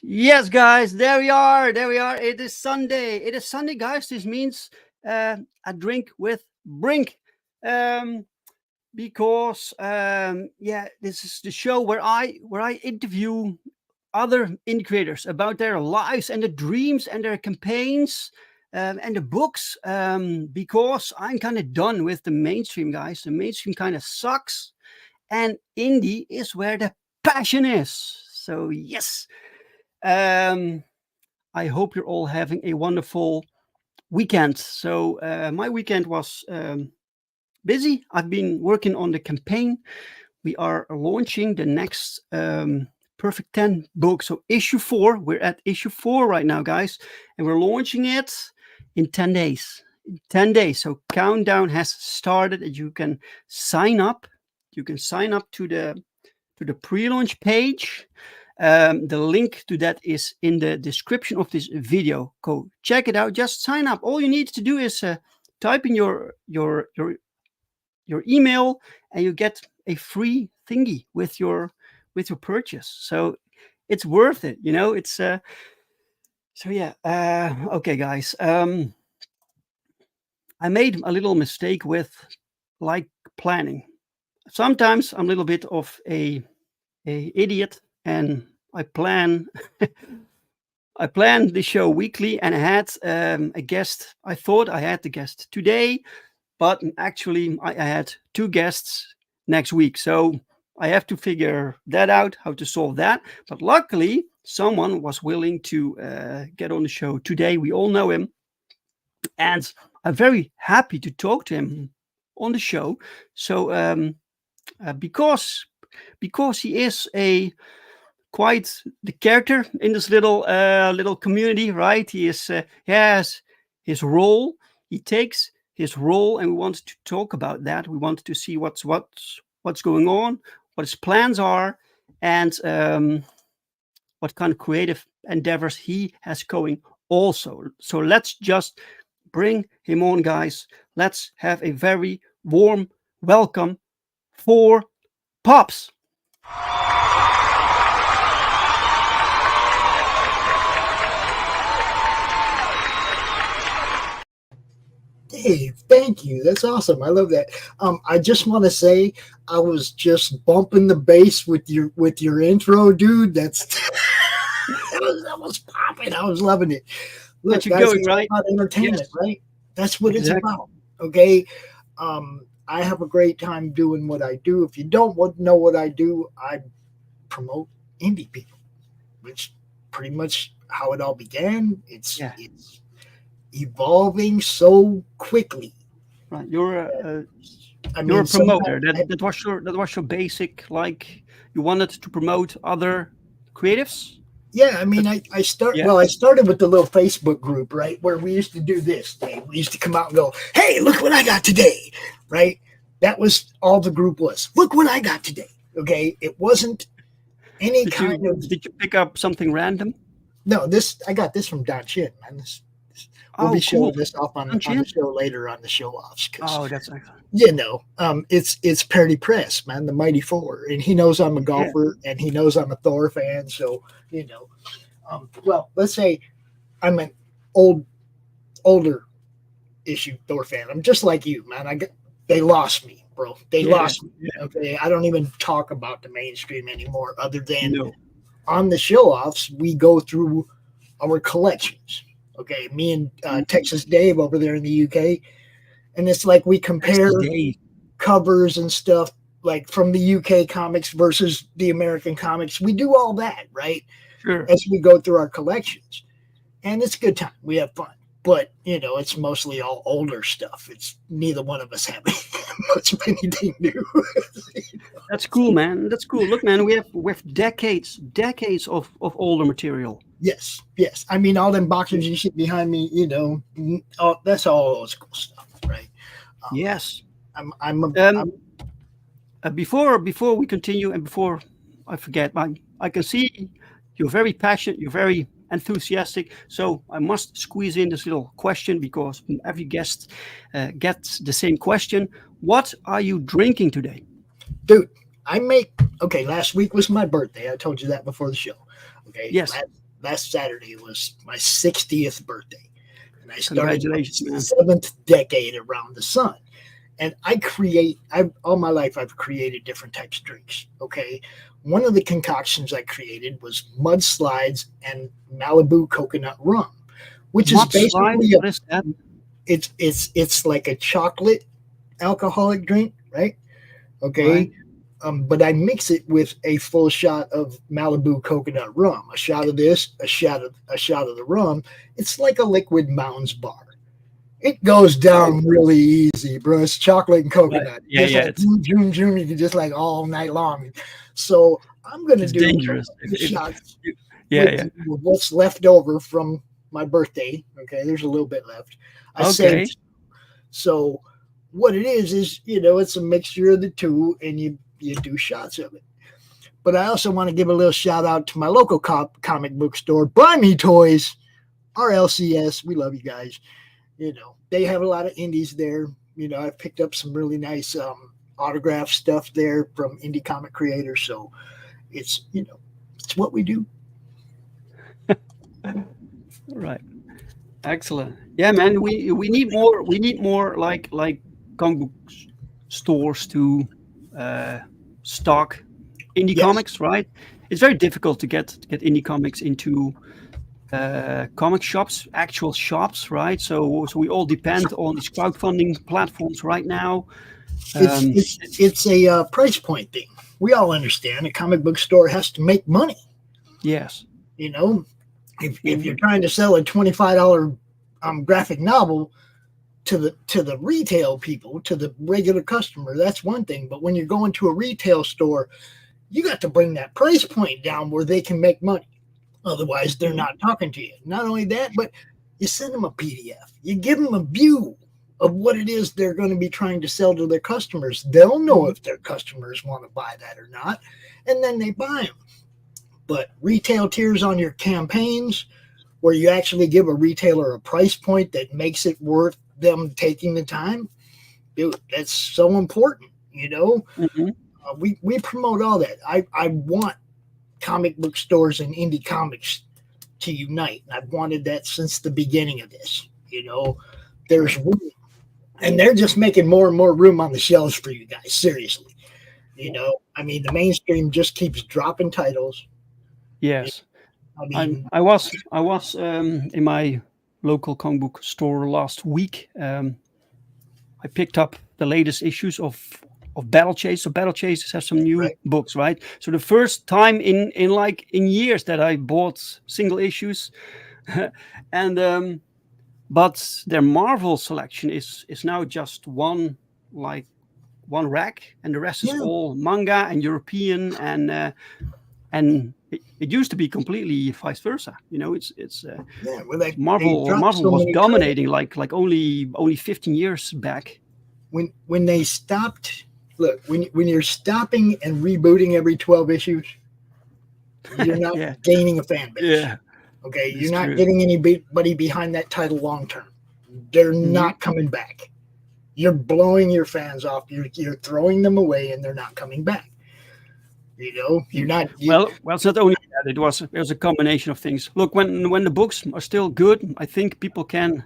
Yes, guys, there we are. It is Sunday, guys. This means a drink with Brink, because this is the show where I interview other indie creators about their lives and the dreams and their campaigns, and the books, because I'm kind of done with the mainstream, guys. The mainstream kind of sucks, and indie is where the passion is. So yes, I hope you're all having a wonderful weekend. So my weekend was busy. I've been working on the campaign. We are launching the next Perfect 10 book. So issue 4, we're at issue 4 right now, guys. And we're launching it in 10 days. 10 days. So countdown has started, and you can sign up. You can sign up to the pre-launch page. The link to that is in the description of this video. Go check it out. Just sign up. All you need to do is type in your email, and you get a free thingy with your purchase. So it's worth it. It's so yeah. Okay, guys. I made a little mistake with planning. Sometimes I'm a little bit of a idiot, and I plan the show weekly, and I had a guest. I thought I had the guest today, but actually I had 2 guests next week. So I have to figure that out, how to solve that. But luckily, someone was willing to get on the show today. We all know him, and I'm very happy to talk to him on the show. So because he is quite the character in this little community, right? He has his role. He takes his role, and we wanted to talk about that. We wanted to see what's going on, what his plans are, and what kind of creative endeavors he has going also. So let's just bring him on, guys. Let's have a very warm welcome for Pops. Dave, thank you. That's awesome. I love that. I just want to say I was just bumping the bass with your intro, dude. That was popping. I was loving it. Look, guys, going, it's right? about entertainment, Yes. right? That's what Exactly. it's about. Okay. I have a great time doing what I do. If you don't know what I do, I promote indie people, which pretty much how it all began. It's evolving so quickly. Right, you're a promoter. That was your basic. Like, you wanted to promote other creatives. Yeah, I mean, I start. Yeah, Well, I started with the little Facebook group, right, where we used to do this. Dave. We used to come out and go, "Hey, look what I got today!" Right? That was all the group was. Look what I got today. Okay, it wasn't any did you kind of did you pick up something random? no. This I got this from Don Chin, man. We'll be Oh, cool. showing this off on the Chin. show later on the show offs because Oh, that's excellent. it's Parity Press, man, the Mighty Four, and he knows I'm a Yeah, golfer and he knows I'm a Thor fan, so well, let's say I'm an older issue Thor fan. I'm just like you, man. They lost me, bro. They yeah, lost me. yeah. Okay, I don't even talk about the mainstream anymore, other than No, on the show offs we go through our collections. Okay, me and Mhm. Texas Dave over there in the UK, and it's like we That's compare the day. covers and stuff like from the UK comics versus the American comics. We do all that, right? Sure. As we go through our collections. And it's a good time. We have fun. But, it's mostly all older stuff. It's neither one of us have much of anything new. That's cool, man. That's cool. Look, man, we have decades of older material. Yes, yes. I mean, all them boxes you see behind me, that's all old school stuff, right? Um, Yes. I'm Um, before we continue and before I forget, I can see you're very passionate, you're very enthusiastic. So I must squeeze in this little question because every guest gets the same question. What are you drinking today? dude. I make okay. Last week was my birthday. I told you that before the show. Okay, Yes. last Saturday was my 60th birthday, and I started my Congratulations, man. seventh decade around the sun. And I all my life I've created different types of drinks. Okay, one of the concoctions I created was mudslides and Malibu coconut rum, which is Mudslide. basically What is that? it's like a chocolate alcoholic drink, right? Right. Okay, but I mix it with a full shot of Malibu coconut rum, a shot of this, a shot of the rum. It's like a liquid mountains bar. It goes Oh, down really easy, bro. It's chocolate and right. coconut. Yeah, Just yeah. like zoom, zoom, zoom. You can just like all night long. So I'm gonna It's do dangerous. the shots Yeah, yeah. with what's left over from my birthday. Okay, there's a little bit left. I Okay. saved. So what it is it's a mixture of the two, and you do shots of it. But I also want to give a little shout out to my local comic book store, Buy Me Toys, RLCS. We love you guys. They have a lot of indies there. I've picked up some really nice autograph stuff there from indie comic creators. So it's what we do. Right. Excellent. Yeah, man. We need more. We need more like comic book stores to uh, stock indie Yes. comics. Right. It's very difficult to get indie comics into comic shops, actual shops. Right. So we all depend on these crowdfunding platforms right now. It's Um, it's it's a price point thing. We all understand a comic book store has to make money. yes. You know, if you're Mhm. trying to sell a $25 graphic novel to the retail people, to the regular customer, that's one thing. But when you're going to a retail store, you got to bring that price point down where they can make money. Otherwise, they're Mhm. not talking to you. Not only that, but you send them a PDF. You give them a view of what it is they're going to be trying to sell to their customers. They'll know Mhm. if their customers want to buy that or not, and then they buy them. But retail tiers on your campaigns, where you actually give a retailer a price point that makes it worth them taking the time, dude, that's so important. Mhm. We promote all that. I want comic book stores and indie comics to unite. I've wanted that since the beginning of this. There's Sure. room, and they're just making more and more room on the shelves for you guys. Seriously, I mean, the mainstream just keeps dropping titles. Yes. I I'm. mean, I was in my local comic book store last week. I picked up the latest issues of Battle Chase. So Battle Chase has some new right? books, right? So the first time in years that I bought single issues, and but their Marvel selection is now just one rack, and the rest is Yeah, all manga and European and. and it used to be completely vice versa. It's Yeah, well, they dropped Marvel so was many titles. dominating like only 15 years back. When they stopped, look, when you're stopping and rebooting every 12 issues, you're not Yeah, gaining a fan base. yeah, Okay, that's you're not true. getting anybody behind that title long term. They're Hmm. not coming back. You're blowing your fans off. You're throwing them away, and they're not coming back. You're not. Well, it's not only that. It was a combination of things. Look, when the books are still good, I think people can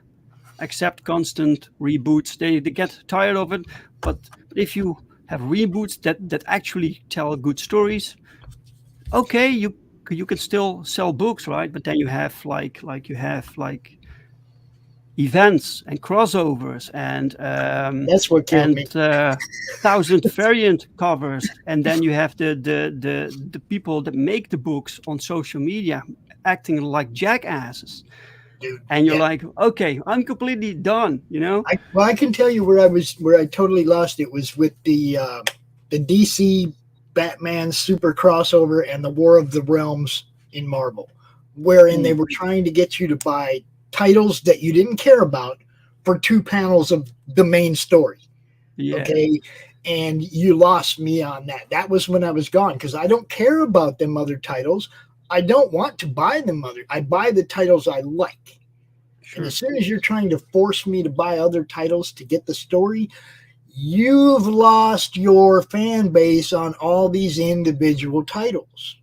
accept constant reboots. They get tired of it, but if you have reboots that actually tell good stories, okay, you can still sell books, right? But then you have like events and crossovers That's what killed me. and 1,000 variant covers, and then you have the people that make the books on social media acting like jackasses, Dude. and you're Yeah. like, okay, I'm completely done. I can tell you where I totally lost it was with the DC Batman super crossover and the War of the Realms in Marvel, wherein they Mm, were trying to get you to buy titles that you didn't care about for 2 panels of the main story. yeah, Okay. And you lost me on that. That was when I was gone because I don't care about them other titles. I don't want to buy them other. I buy the titles I like. And as sure. soon as you're trying to force me to buy other titles to get the story, you've lost your fan base on all these individual titles.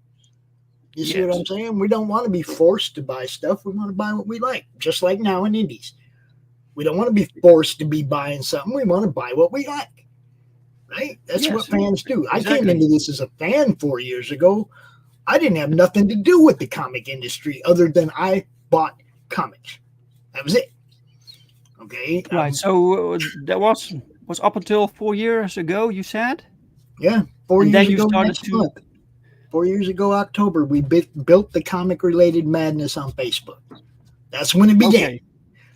You see what I'm Yes, saying? We don't want to be forced to buy stuff. We want to buy what we like, just like now in indies. We don't want to be forced to be buying something. We want to buy what we like, right? That's what yes, fans do. I came exactly. into this as a fan 4 years ago. I didn't have nothing to do with the comic industry other than I bought comics. That was it. Okay. Right. So that was up until 4 years ago, you said, Yeah, four and years then you ago started next to. month. 4 years ago, October, we built the comic related madness on Facebook. That's when it began. Okay,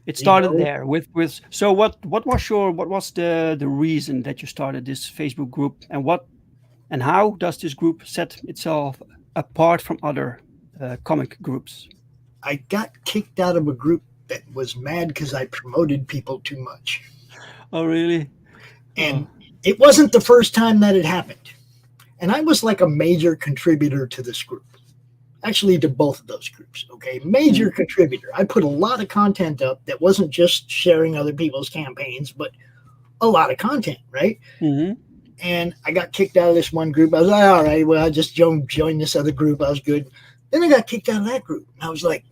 it You started know, there with. So what was the reason that you started this Facebook group, and how does this group set itself apart from other comic groups? I got kicked out of a group that was mad because I promoted people too much. Oh, really? Oh. And it wasn't the first time that it happened. And I was like a major contributor to this group. Actually, to both of those groups. Okay. Major Mm, contributor. I put a lot of content up that wasn't just sharing other people's campaigns, but a lot of content, right? mhm. And I got kicked out of this one group. I was like, all right, well, I just joined this other group. I was good. Then I got kicked out of that group. And I was like,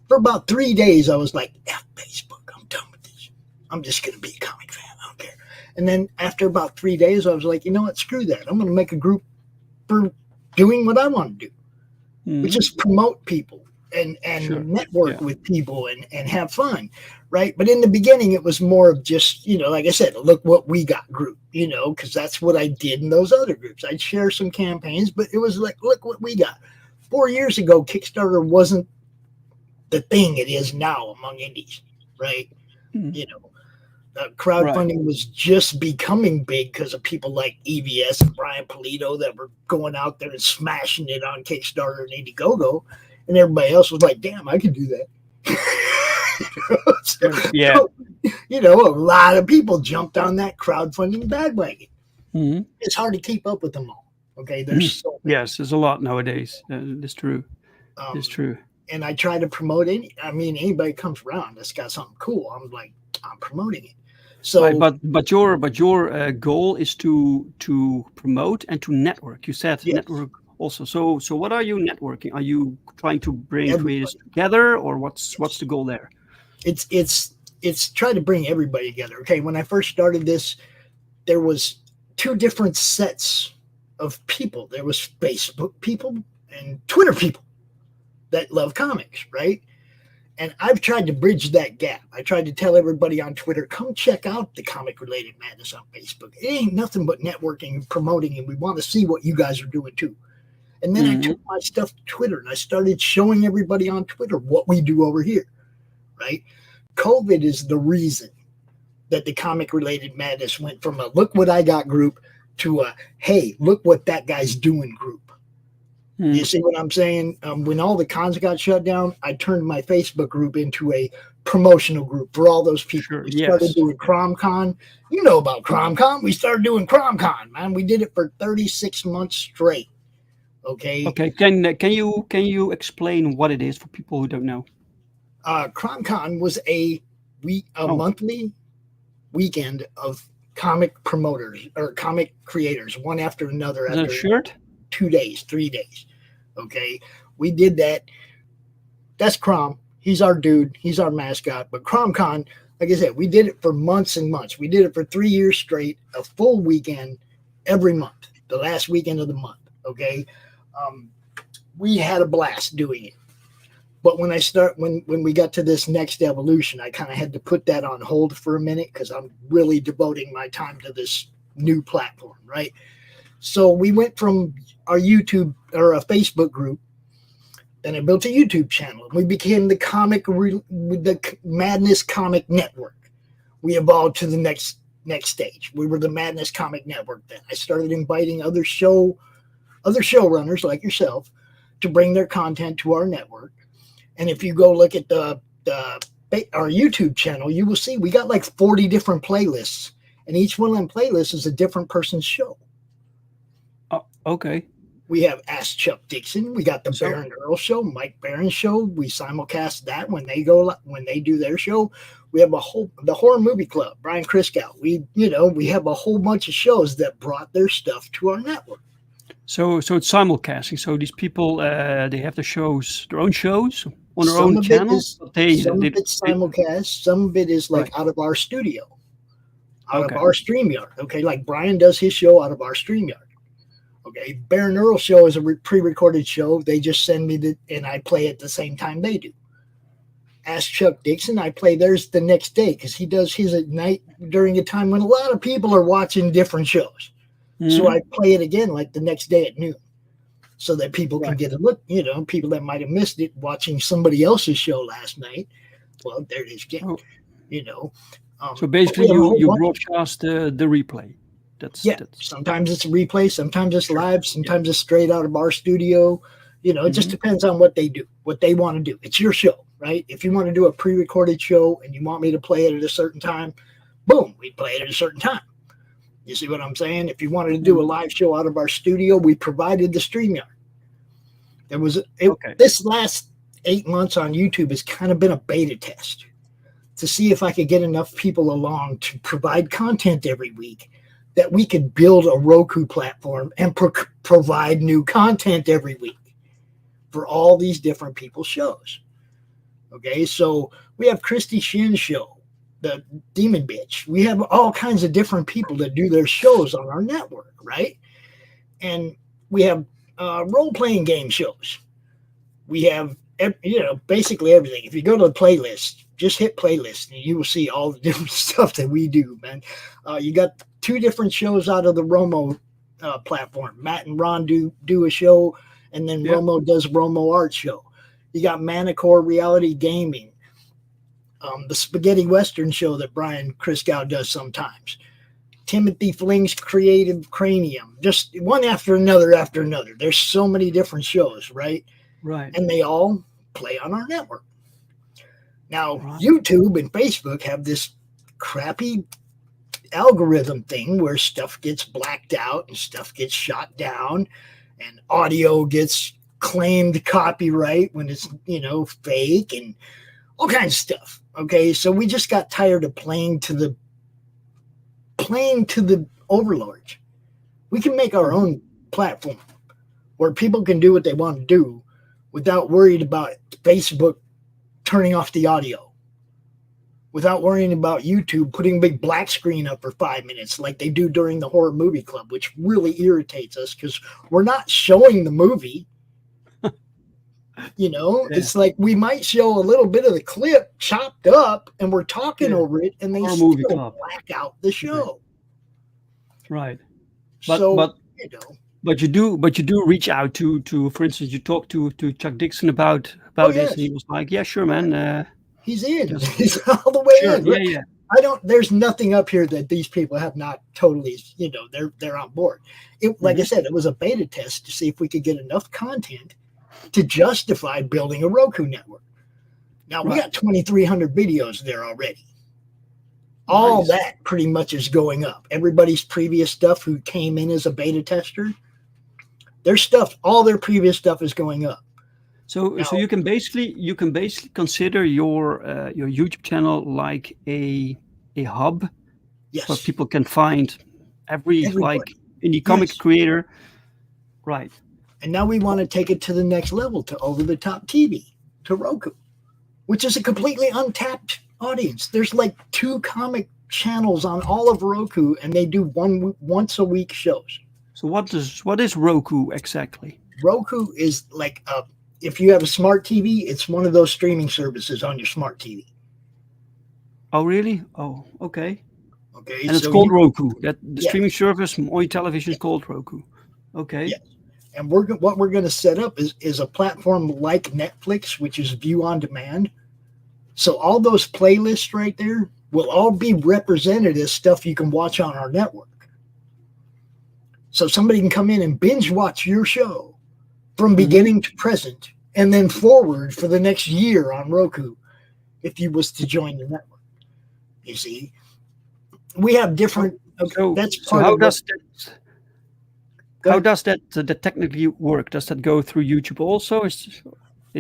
for about 3 days, I was like, F Facebook, I'm done with this. I'm just going to be a comic fan. I don't care. And then after about 3 days, I was like, you know what? Screw that. I'm going to make a group for doing what I want to do, which Mhm. is promote people and Sure. network Yeah. with people and have fun, right? But in the beginning, it was more of just, like I said, look what we got group, because that's what I did in those other groups. I'd share some campaigns, but it was like, look what we got. 4 years ago, Kickstarter wasn't the thing it is now among indies, right? Mhm. You know, Right. crowdfunding was just becoming big because of people like EVS and Brian Polito that were going out there and smashing it on Kickstarter and Indiegogo, and everybody else was like, "Damn, I could do that." Sure. Yeah. So, a lot of people jumped on that crowdfunding bandwagon. Mhm. It's hard to keep up with them all. Okay, there's Mhm. so many. Yes, there's a lot nowadays. It's true. It's Um, true. and I try to promote any. I mean, anybody comes around that's got something cool. I'm promoting it. Right, So but your goal is to promote and to network. You said yes, network also. So what are you networking? Are you trying to bring creators everybody. together, or what's Yes. the goal there? It's try to bring everybody together. Okay, when I first started this, there was two different sets of people. There was Facebook people and Twitter people that love comics, right? And I've tried to bridge that gap. I tried to tell everybody on Twitter, come check out the comic related madness on Facebook. It ain't nothing but networking and promoting, and we want to see what you guys are doing too. And then I Hmm. took my stuff to Twitter and I started showing everybody on Twitter what we do over here, right? COVID is the reason that the comic related madness went from a look what I got group to a hey, look what that guy's doing group. You Mm. see what I'm saying? When all the cons got shut down, I turned my Facebook group into a promotional group for all those people. Sure. We started Yes. doing CromCon. You know about CromCon. We started doing CromCon, man. We did it for 36 months straight. Okay. Okay. Can you explain what it is for people who don't know? CromCon was a Oh, monthly weekend of comic promoters or comic creators, one after another is that a after shirt? 2 days, 3 days. Okay. We did that. That's Crom. He's our dude. He's our mascot. But CromCon, like I said, we did it for months and months. We did it for 3 years straight, a full weekend every month, the last weekend of the month. Okay. Um, we had a blast doing it. But when we got to this next evolution, I kind of had to put that on hold for a minute because I'm really devoting my time to this new platform, right? So we went from our YouTube or a Facebook group. Then I built a YouTube channel. We became the Madness Comic Network. We evolved to the next stage. We were the Madness Comic Network. Then I started inviting other showrunners like yourself to bring their content to our network. And if you go look at our YouTube channel, you will see we got like 40 different playlists, and each one of them playlists is a different person's show. Oh, okay. We have Ask Chuck Dixon. We got the So Baron Earl show, Mike Barron's show. We simulcast that when they do their show. We have the horror movie club, Brian Kriskow. We have a whole bunch of shows that brought their stuff to our network. so it's simulcasting. So these people they have their own shows on their Some own of it channel. is But some of it's simulcast. Some of it is like right. out of our studio, out of Okay. our StreamYard. Okay, like Brian does his show out of our StreamYard. Okay, Baron Earl show is a pre-recorded show. They just send me and I play at the same time they do. Ask Chuck Dixon, I play theirs the next day because he does his at night during a time when a lot of people are watching different shows. So Mhm. I play it again like the next day at noon so that people can Right. get a look, people that might have missed it watching somebody else's show last night. Well, there it is again, Oh, you know. so But we basically, have a you whole you bunch. broadcast the replay. Yeah, That's sometimes it's a replay, sometimes it's sure. live, Yeah. sometimes it's straight out of our studio. It just Hmm. depends on what they do, what they want to do. It's your show, right? If you want to do a pre-recorded show and you want me to play it at a certain time, boom, we play it at a certain time. You see what I'm saying? If you wanted to do a live show out of our studio, we provided the StreamYard. Okay. This last 8 months on YouTube has kind of been a beta test to see if I could get enough people along to provide content every week that we could build a Roku platform and provide new content every week for all these different people's shows. Okay, so we have Christy Shin's show, the Demon Bitch. We have all kinds of different people that do their shows on our network, right? And we have role-playing game shows. We have basically everything. If you go to the playlist, just hit playlist and you will see all the different stuff that we do, man. You got 2 different shows out of the Romo platform. Matt and Ron do a show, and then Yeah. Romo does Romo Art Show. You got Manicore Reality Gaming, the Spaghetti Western show that Brian Kriskow does sometimes. Timothy Fling's Creative Cranium, just one after another after another. There's so many different shows, right? Right. And they all play on our network. Now, Right. YouTube and Facebook have this crappy algorithm thing where stuff gets blacked out and stuff gets shot down and audio gets claimed copyright when it's, fake and all kinds of stuff. Okay, so we just got tired of playing to the overlords. We can make our own platform where people can do what they want to do without worried about Facebook turning off the audio, without worrying about YouTube putting a big black screen up for 5 minutes like they do during the horror movie club, which really irritates us because we're not showing the movie. It's like we might show a little bit of the clip chopped up and we're talking over it and they Horror still movie club. black out the show. Right. But So, but but you do reach out to for instance, you talked to Chuck Dixon about oh this, and yes, he was like, "Yeah, sure, man. he's in. Just He's all the way sure, in. yeah, yeah, I don't. There's nothing up here that these people have not totally. They're on board. Like I said, it was a beta test to see if we could get enough content to justify building a Roku network. Now we got 2,300 videos there already. All that pretty much is going up. Everybody's previous stuff who came in as a beta tester, their stuff, all their previous stuff is going up. So you can basically consider your YouTube channel like a hub, where people can find everybody. Like indie comic creator, right? And now we want to take it to the next level, to over-the-top TV, to Roku, which is a completely untapped audience. There's like 2 comic channels on all of Roku, and they do once a week shows. So what is Roku exactly? Roku is like if you have a smart TV, it's one of those streaming services on your smart TV. Oh, really? Oh, okay. Okay. And it's called Roku. The streaming service on your television is called Roku. Okay. Yeah. And what we're going to set up is a platform like Netflix, which is view on demand. So all those playlists right there will all be represented as stuff you can watch on our network. So somebody can come in and binge watch your show from beginning to present, and then forward for the next year on Roku, if you was to join the network. You see, we have different. That's part how of does that? How does that technically work? Does that go through YouTube also? Is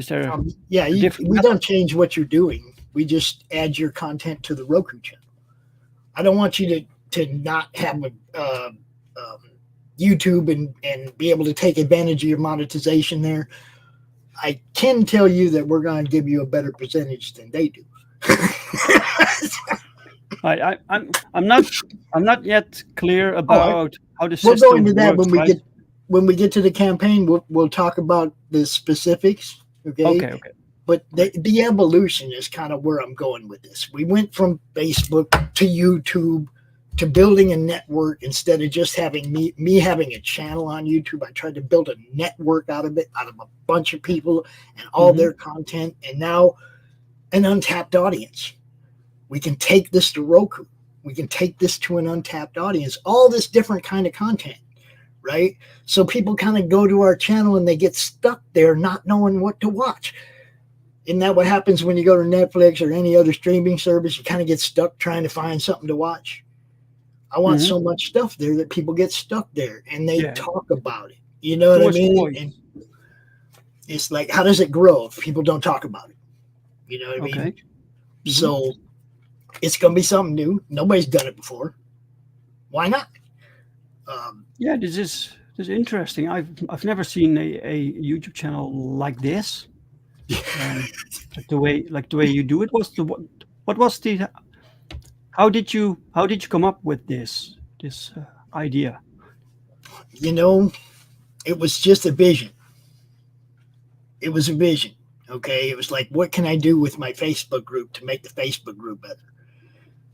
there? We don't change what you're doing. We just add your content to the Roku channel. I don't want you to not have a YouTube and be able to take advantage of your monetization there. I can tell you that we're going to give you a better percentage than they do. I'm not yet clear about how the system works. We'll go into that when we get to the campaign. We'll talk about the specifics. Okay. But the evolution is kind of where I'm going with this. We went from Facebook to YouTube to building a network instead of just having me having a channel on YouTube. I tried to build a network out of a bunch of people and all their content, and now an untapped audience. We can take this to Roku. We can take this to an untapped audience, all this different kind of content, right? So people kind of go to our channel and they get stuck there not knowing what to watch. Isn't that what happens when you go to Netflix or any other streaming service? You kind of get stuck trying to find something to watch. I want so much stuff there that people get stuck there and they talk about it. You know what I mean? And it's like, how does it grow if people don't talk about it? You know what I mean? So it's going to be something new. Nobody's done it before. Why not? This is interesting. I've never seen a YouTube channel like this. The way you do it. How did you come up with this idea? It was just a vision. It was a vision. Okay. It was like, what can I do with my Facebook group to make the Facebook group better?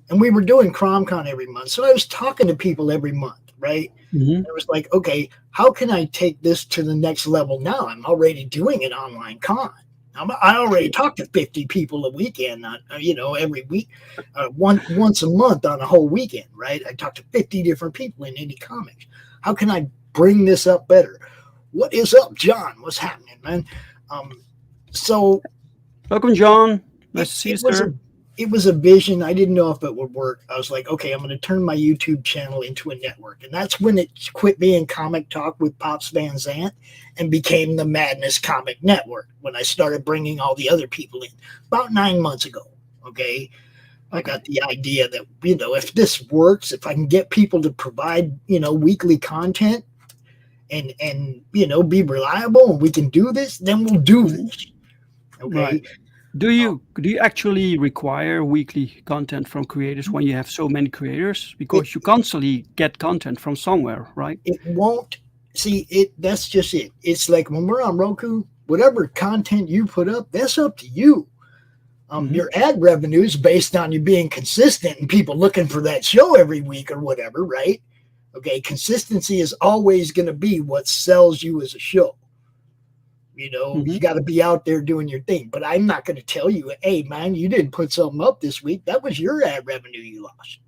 And we were doing CromCon every month. So I was talking to people every month, right? It was like, okay, how can I take this to the next level now? I'm already doing an online con. I already talk to 50 people a weekend, every week, once a month on a whole weekend, right? I talk to 50 different people in indie comics. How can I bring this up better? What is up, John? What's happening, man? So welcome, John. Nice to see you, sir. It was a vision. I didn't know if it would work. I was like, okay, I'm going to turn my YouTube channel into a network. And that's when it quit being Comic Talk with Pops Van Zant and became the Madness Comic Network when I started bringing all the other people in about 9 months ago. Okay. I got the idea that, if this works, if I can get people to provide, weekly content and be reliable and we can do this, then we'll do this. Okay. Right. Do you actually require weekly content from creators when you have so many creators? Because you constantly get content from somewhere, right? It won't. See, that's just it. It's like when we're on Roku, whatever content you put up, that's up to you. Your ad revenue is based on you being consistent and people looking for that show every week or whatever, right? Okay, consistency is always going to be what sells you as a show. You know, Hmm. you got to be out there doing your thing. But I'm not going to tell you, hey, man, you didn't put something up this week. That was your ad revenue you lost.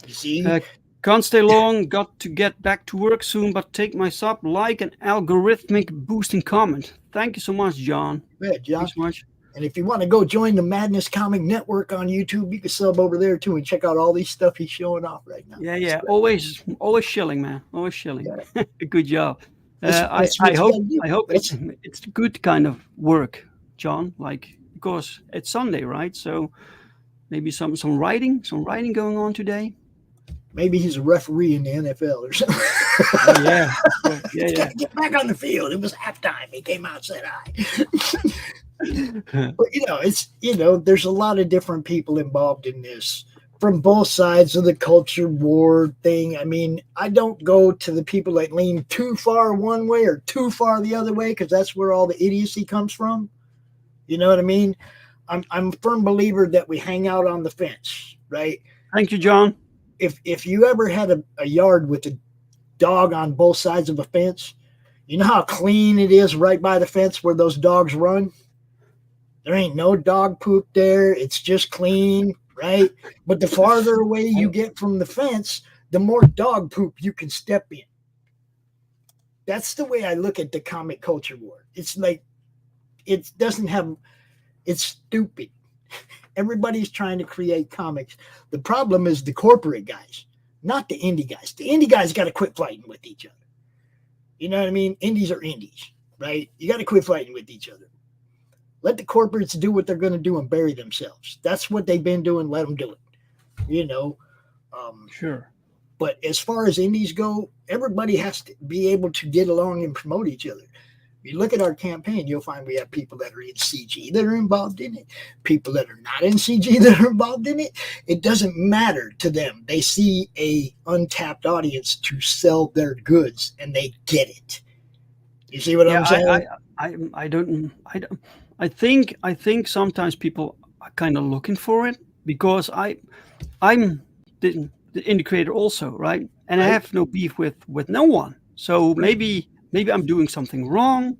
You see? Uh, can't stay long. Got to get back to work soon, but take my sub, like an algorithmic boosting comment. Thank you so much, John. Yeah, Thank you John. so much. And if you want to go join the Madness Comic Network on YouTube, you can sub over there too and check out all these stuff he's showing off right now. Yeah, It's yeah. great. Always chilling, man. Always chilling. Yeah, Good job. that's I what you got hope to do. That's it's good kind of work, John. Like because it's Sunday, right? So maybe some writing going on today. maybe he's a referee in the NFL or something. Oh yeah, yeah, yeah, He's got yeah. to get back on the field. It was halftime. He came out and said hi. Yeah, But it's there's a lot of different people involved in this from both sides of the culture war thing. I mean, I don't go to the people that lean too far one way or too far the other way because that's where all the idiocy comes from. You know what I mean? I'm a firm believer that we hang out on the fence, right? thank you, John. If you ever had a yard with a dog on both sides of a fence, you know how clean it is right by the fence where those dogs run? There ain't no dog poop there. It's just clean, right? But the farther away you get from the fence, the more dog poop you can step in. That's the way I look at the comic culture war. It's like it doesn't have it's stupid. Everybody's trying to create comics. The problem is the corporate guys, not the indie guys. The indie guys got to quit fighting with each other. You know what I mean? Indies are indies, right? You got to quit fighting with each other. Let the corporates do what they're going to do and bury themselves. That's what they've been doing. Let them do it. You know. Sure. But as far as indies go, everybody has to be able to get along and promote each other. If you look at our campaign, you'll find we have people that are in CG that are involved in it, people that are not in CG that are involved in it. It doesn't matter to them. They see a untapped audience to sell their goods, and they get it. You see what Yeah, I'm saying? I think sometimes people are kind of looking for it because I'm the indie creator also, right? And I Right? have no beef with no one. So Right. maybe I'm doing something wrong,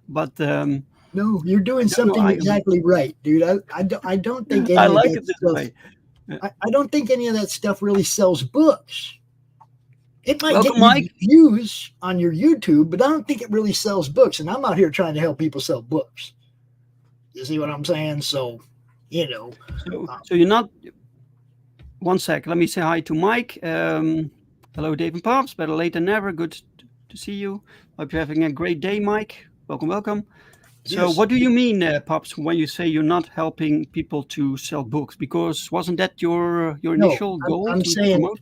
but No, you're I doing don't know. something exactly right, dude. I don't think I any of like that it this stuff. way. Yeah. I don't think any of that stuff really sells books. It might get Welcome, you Mike. views on your YouTube, but I don't think it really sells books. And I'm out here trying to help people sell books. You see what I'm saying? So, you know, uh, So you're not. One sec. Let me say hi to Mike. Hello, Dave and Pops. Better late than never. Good to see you. Hope you're having a great day, Mike. Welcome, welcome. So, yes, what do you mean, Pops, when you say you're not helping people to sell books? Because wasn't that your no, initial goal I'm to saying promote?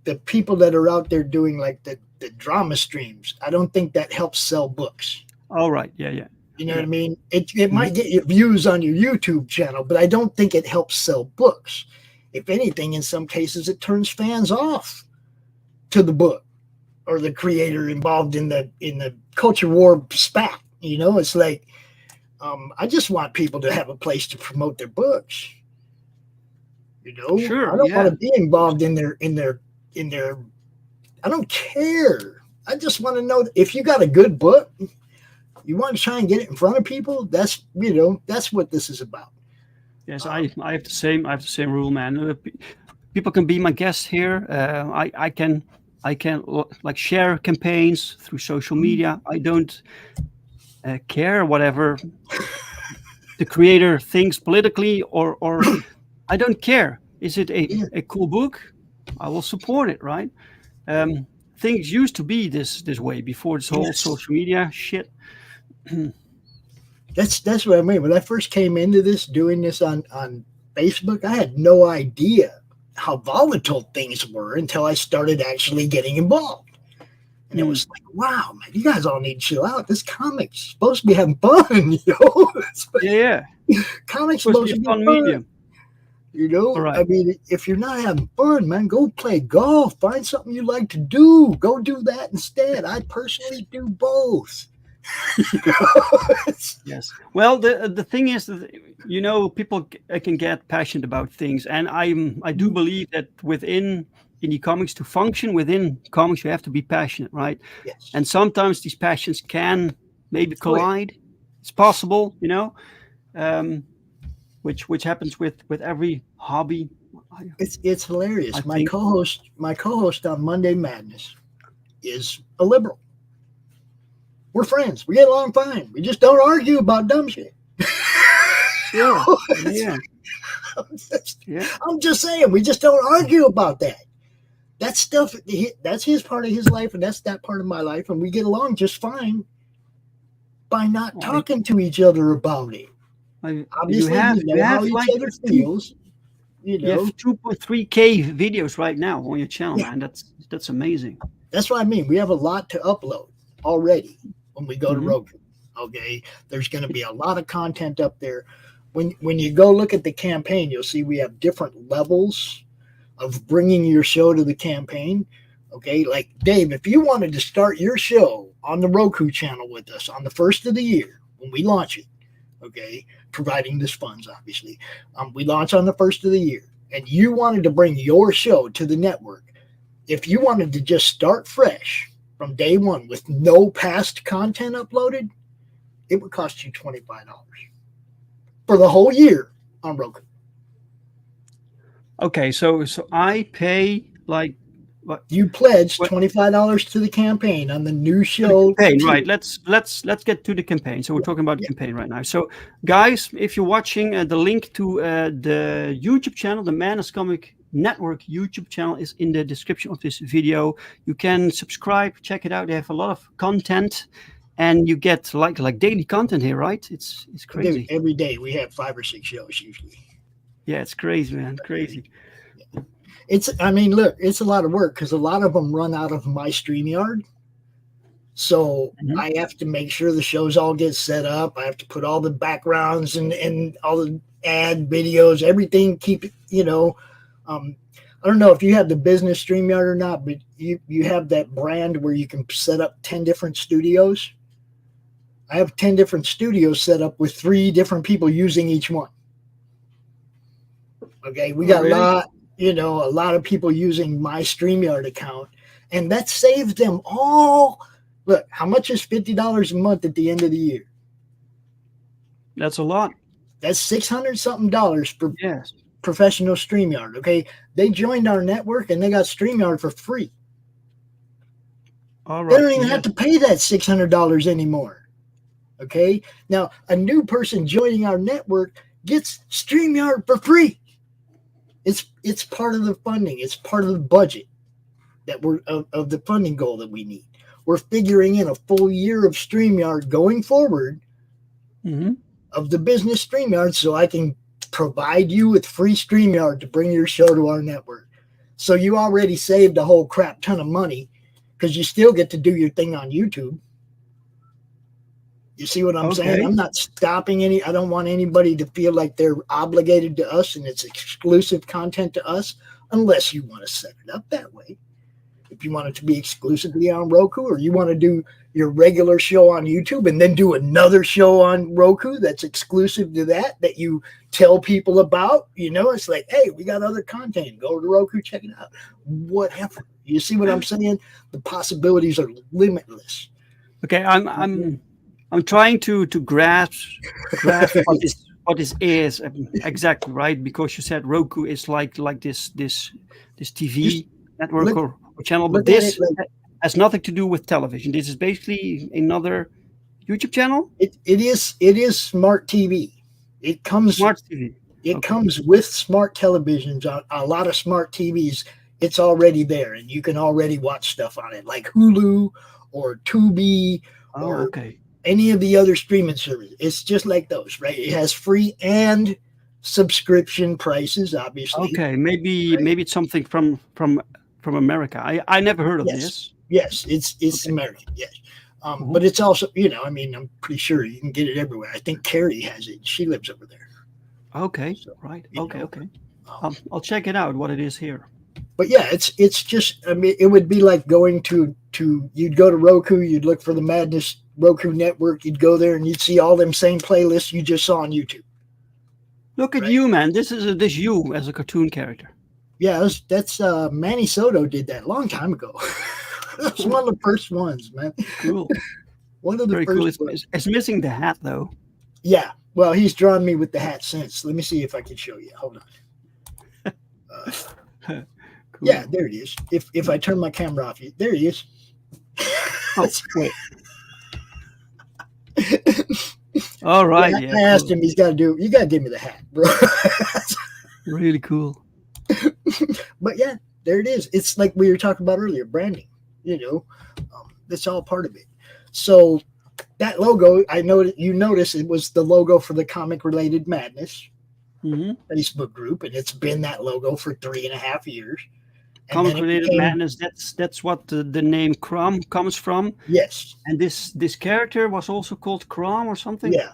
the people that are out there doing like the drama streams. I don't think that helps sell books. All right. Yeah, yeah, You know what yeah. I mean? It Hmm. might get you views on your YouTube channel, but I don't think it helps sell books. If anything, in some cases, it turns fans off to the book or the creator involved in the culture war spat. You know, it's like I just want people to have a place to promote their books. You know, I Sure. don't want Yeah. to be involved in their. I don't care. I just want to know if you got a good book, you want to try and get it in front of people. That's what this is about. Yes, Um, I have the same. I have the same rule, man. People can be my guests here. I can like share campaigns through social media. I don't care whatever the creator thinks politically or I don't care. Is it yeah, a cool book? I will support it, right? Um, things used to be this way before this whole yes. social media shit. That's what I mean. When I first came into this, doing this on Facebook, I had no idea how volatile things were until I started actually getting involved. And it Mm. was like, wow, man, you guys all need to chill out. This comic's supposed to be having fun, you know. Yeah, yeah. Comics Supposed to supposed be to a be fun fun. medium. You All know, right. I mean, if you're not having fun, man, go play golf. Find something you like to do. Go do that instead. I personally do both. You know? Yes. Well, the thing is that people can get passionate about things, and I do believe that within indie comics, to function within comics, you have to be passionate, right? Yes. And sometimes these passions can maybe Oh, yeah. collide. It's possible, which happens with every hobby. It's hilarious. I My think. co-host on Monday Madness is a liberal. We're friends. We get along fine. We just don't argue about dumb shit. Sure. Yeah. Yeah. I'm just saying, we just don't argue about that. That stuff, that's his part of his life, and that's that part of my life, and we get along just fine by not talking to each other about it. Obviously, we know how each other feels. You have 2.3K videos right now on your channel, Yeah. man. That's amazing. That's what I mean. We have a lot to upload already when we go to Roku. Okay, there's going to be a lot of content up there. When you go look at the campaign, you'll see we have different levels of bringing your show to the campaign. Okay, like Dave, if you wanted to start your show on the Roku channel with us on the first of the year when we launch it, okay, providing this funds, obviously, we launch on the first of the year, and you wanted to bring your show to the network, if you wanted to just start fresh from day one with no past content uploaded, it would cost you $25 for the whole year on Roku. Okay, so I pay like what? You pledged $25 to the campaign on the new show. Campaign, right? Let's get to the campaign. So we're talking about the campaign right now. So guys, if you're watching, the link to the YouTube channel, the Madness Comic Network YouTube channel, is in the description of this video. You can subscribe, check it out. They have a lot of content, and you get like daily content here, right? It's crazy. Every day we have 5 or 6 shows usually. Yeah, it's crazy, man. Crazy. I mean, look, it's a lot of work because a lot of them run out of my StreamYard. So I have to make sure the shows all get set up. I have to put all the backgrounds and all the ad videos, everything. Keep it, I don't know if you have the business StreamYard or not, but you have that brand where you can set up 10 different studios. I have 10 different studios set up with 3 different people using each one. Okay, we got a lot of people using my StreamYard account, and that saves them all. Look, how much is $50 a month at the end of the year? That's a lot. That's $600 something for professional StreamYard. Okay, they joined our network and they got StreamYard for free. All right. They don't even have to pay that $600 anymore. Okay, now a new person joining our network gets StreamYard for free. It's part of the funding. It's part of the budget that we're of the funding goal that we need. We're figuring in a full year of StreamYard going forward of the business StreamYard, so I can provide you with free StreamYard to bring your show to our network. So you already saved a whole crap ton of money because you still get to do your thing on YouTube. You see what I'm saying? I'm not stopping I don't want anybody to feel like they're obligated to us and it's exclusive content to us unless you want to set it up that way. If you want it to be exclusively on Roku, or you want to do your regular show on YouTube and then do another show on Roku that's exclusive to that you tell people about, it's like, hey, we got other content. Go to Roku, check it out. Whatever. You see what I'm saying? The possibilities are limitless. Okay, I'm trying to grasp what this is exactly, right? Because you said Roku is like this TV network or channel, but this has nothing to do with television. This is basically another YouTube channel. It is smart TV. It comes smart TV. It comes with smart televisions. A lot of smart TVs. It's already there, and you can already watch stuff on it, like Hulu or Tubi or any of the other streaming services. It's just like those, right? It has free and subscription prices, obviously. Okay, maybe it's something from America. I never heard of this. Yes, it's American. Yes, but it's also I'm pretty sure you can get it everywhere. I think Carrie has it. She lives over there. Okay, so, right. Okay. I'll check it out. What it is here. But yeah, it's just. I mean, it would be like going to you'd go to Roku. You'd look for the Madness Roku Network. You'd go there and you'd see all them same playlists you just saw on YouTube. Look at you, man. This is you as a cartoon character. Yeah, that's Manny Soto did that a long time ago. That's one of the first ones, man. Cool. One of the Very cool. first It's, ones. it's missing the hat though. Yeah. Well, he's drawn me with the hat since. Let me see if I can show you. Hold on. Yeah, Cool. there it is. If I turn my camera off, there he is. Oh, wait. All Yeah, right. Yeah. I asked Cool. him. You got to give me the hat, bro. Really cool. But yeah, there it is. It's like we were talking about earlier, branding. You know, that's all part of it. So that logo, I know that you notice it was the logo for the Comic Related Madness Hmm. Facebook group, and it's been that logo for 3.5 years. And then Comic it related became, madness. That's what the name Crom comes from. yes, And this character was also called Crom or something. yeah.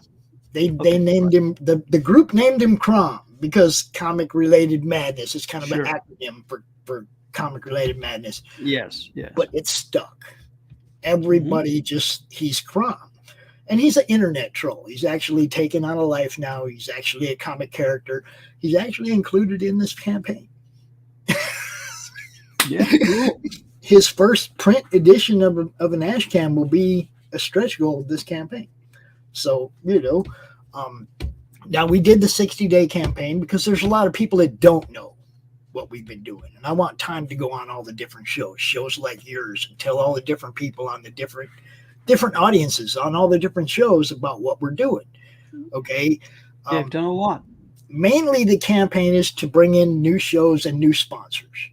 They Okay. named him, the group named him Crom because Comic Related Madness is kind of an Sure. acronym for Comic Related Madness, Yes. Yes. but it's stuck. Hmm. Everybody he's Crom. And he's an internet troll. He's actually taken on a life now. He's actually a comic character. He's actually included in this campaign. Yeah. Cool. His first print edition of an Ashcan will be a stretch goal of this campaign. So, now we did the 60-day campaign because there's a lot of people that don't know what we've been doing. And I want time to go on all the different shows like yours, and tell all the different people on the different audiences on all the different shows about what we're doing. Okay. Yeah, you've done a lot. Mainly the campaign is to bring in new shows and new sponsors.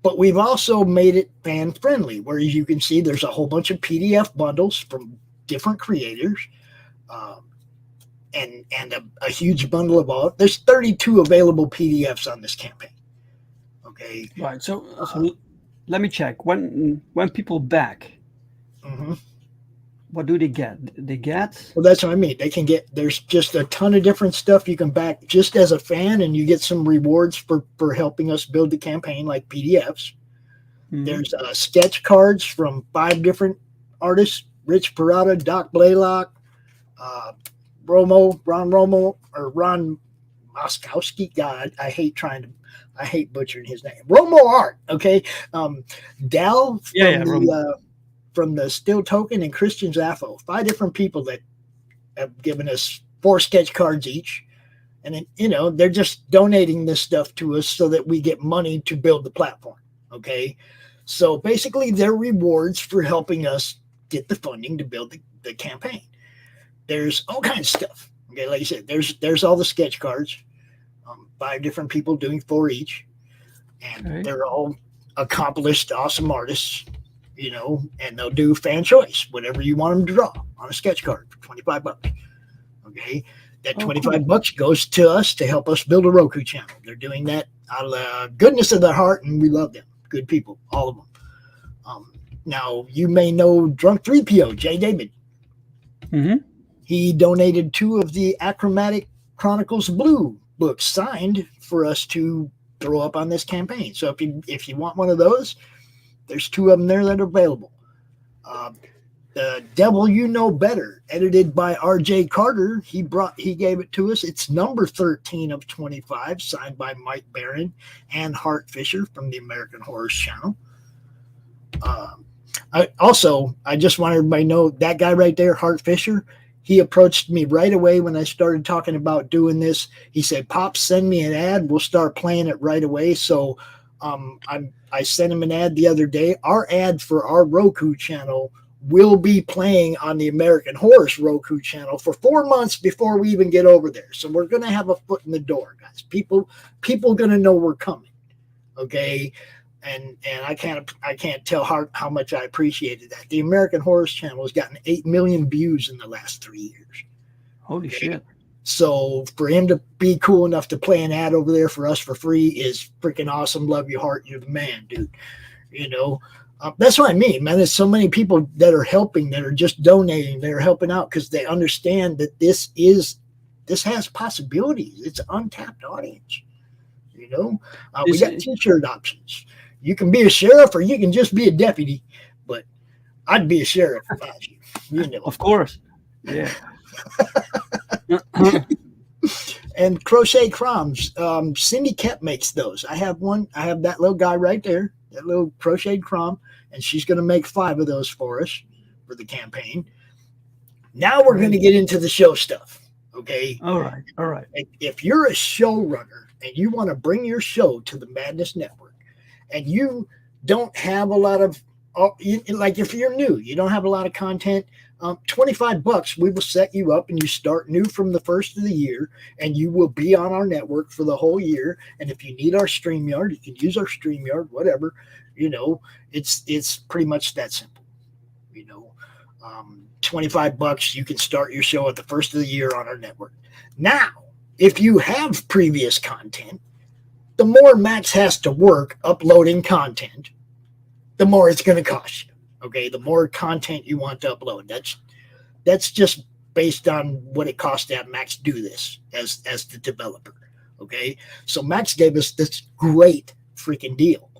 But we've also made it fan friendly, where you can see there's a whole bunch of PDF bundles from different creators, and a huge bundle of all. There's 32 available PDFs on this campaign. Okay. Right. So let me check. When people back, Mm-hmm. what do they get? They get. Well, that's what I mean. There's just a ton of different stuff you can back just as a fan, and you get some rewards for helping us build the campaign, like PDFs. Mhm. There's sketch cards from 5 different artists: Rich Parada, Doc Blaylock, Ron Romo, or Ron Moskowski. God, I hate butchering his name. Romo Art. Okay. Dal Yeah. from the Still Token, and Christian Zaffo. 5 different people that have given us 4 sketch cards each. And then, they're just donating this stuff to us so that we get money to build the platform. Okay. So basically, they're rewards for helping us get the funding to build the campaign. There's all kinds of stuff. Okay. Like I said, there's all the sketch cards, 5 different people doing 4 each. And Okay. they're all accomplished, awesome artists, and they'll do fan choice, whatever you want them to draw on a sketch card for $25. Okay. That Oh, $25 goes to us to help us build a Roku channel. They're doing that out of the goodness of their heart, and we love them. Good people, all of them. Now, you may know Drunk 3PO, Jay David. Mm-hmm. He donated 2 of the Achromatic Chronicles Blue books signed for us to throw up on this campaign. So if you want one of those, there's 2 of them there that are available. The Devil You Know Better, edited by R.J. Carter. He gave it to us. It's number 13 of 25, signed by Mike Barron and Hart Fisher from the American Horror Channel. I just want everybody to know that guy right there, Hart Fisher. He approached me right away when I started talking about doing this. He said, "Pops, send me an ad. We'll start playing it right away." So I sent him an ad the other day. Our ad for our Roku channel will be playing on the American Horror's Roku channel for 4 months before we even get over there. So we're going to have a foot in the door, guys. People going to know we're coming. Okay. And I can't tell how much I appreciated that. The American Horror's channel has gotten 8 million views in the last 3 years. Holy shit. So for him to be cool enough to play an ad over there for us for free is freaking awesome. Love your heart. You're the man, dude. That's what I mean, man. There's so many people that are helping, that are just donating, that are helping out because they understand that this has possibilities. It's an untapped audience. We got T-shirt options. You can be a sheriff or you can just be a deputy, but I'd be a sheriff if I was you. Of course. Yeah. And crochet crowns. Cindy Kep makes those. I have one. I have that little guy right there, that little crocheted crown, and she's going to make 5 of those for us for the campaign. Now we're going to get into the show stuff. Okay. All right. All right. If you're a showrunner and you want to bring your show to the Madness Network, and you don't have a lot of, like if you're new, you don't have a lot of content, $25, we will set you up and you start new from the first of the year, and you will be on our network for the whole year. And if you need our StreamYard, you can use our StreamYard, whatever, it's pretty much that simple, $25, you can start your show at the first of the year on our network. Now, if you have previous content, the more Max has to work uploading content, the more it's going to cost you. Okay, the more content you want to upload. That's just based on what it costs to have Max do this as the developer. Okay, so Max gave us this great freaking deal.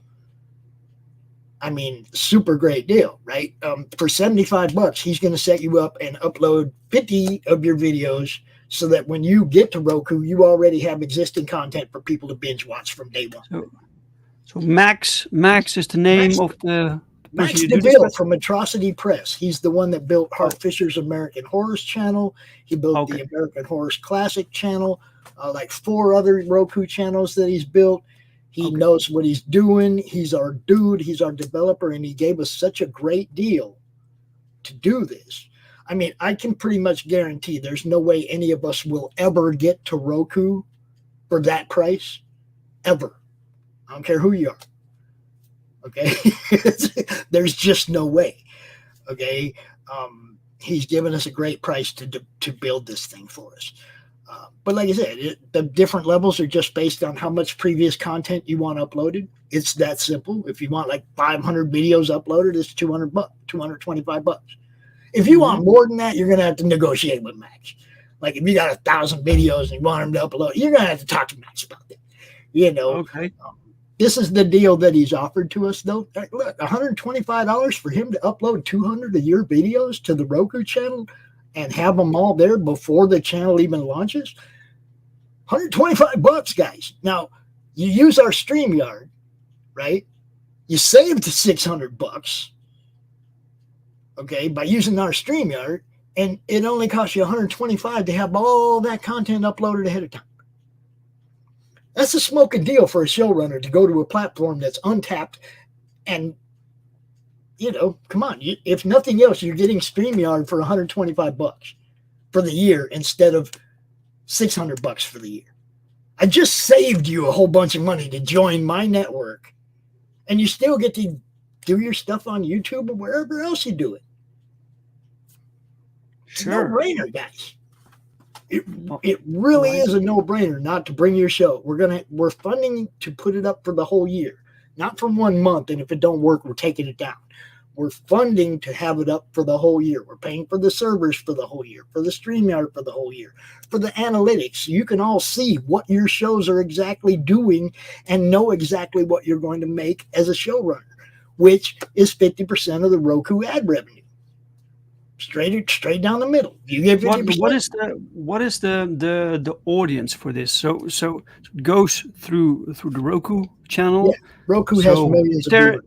I mean, super great deal, right? For $75, he's going to set you up and upload 50 of your videos so that when you get to Roku, you already have existing content for people to binge watch from day one. So Max is the name of the Max DeVille from Atrocity Press. He's the one that built Hart Fisher's American Horrors channel. He built the American Horrors Classic channel, like 4 other Roku channels that he's built. He knows what he's doing. He's our dude. He's our developer, and he gave us such a great deal to do this. I mean, I can pretty much guarantee there's no way any of us will ever get to Roku for that price, ever. I don't care who you are. Okay? There's just no way. Okay? He's given us a great price to build this thing for us. But like I said, the different levels are just based on how much previous content you want uploaded. It's that simple. If you want like 500 videos uploaded, it's $200, $225. If you want more than that, you're going to have to negotiate with Max. Like if you got 1,000 videos and you want him to upload, you're going to have to talk to Max about that. Okay. This is the deal that he's offered to us, though. Look, $125 for him to upload 200 of your videos to the Roku channel and have them all there before the channel even launches. $125, guys. Now, you use our StreamYard, right? You saved $600, okay, by using our StreamYard, and it only costs you $125 to have all that content uploaded ahead of time. That's a smoking deal for a showrunner to go to a platform that's untapped and, come on. If nothing else, you're getting StreamYard for $125 for the year instead of $600 for the year. I just saved you a whole bunch of money to join my network, and you still get to do your stuff on YouTube or wherever else you do it. Sure. No-brainer, guys. It really is a no-brainer not to bring your show. We're funding to put it up for the whole year, not for 1 month. And if it don't work, we're taking it down. We're funding to have it up for the whole year. We're paying for the servers for the whole year, for the StreamYard for the whole year, for the analytics. You can all see what your shows are exactly doing and know exactly what you're going to make as a showrunner, which is 50% of the Roku ad revenue. Straight down the middle. You get 50%. What is the audience for this? So it goes through the Roku channel. Yeah, Roku has millions of viewers.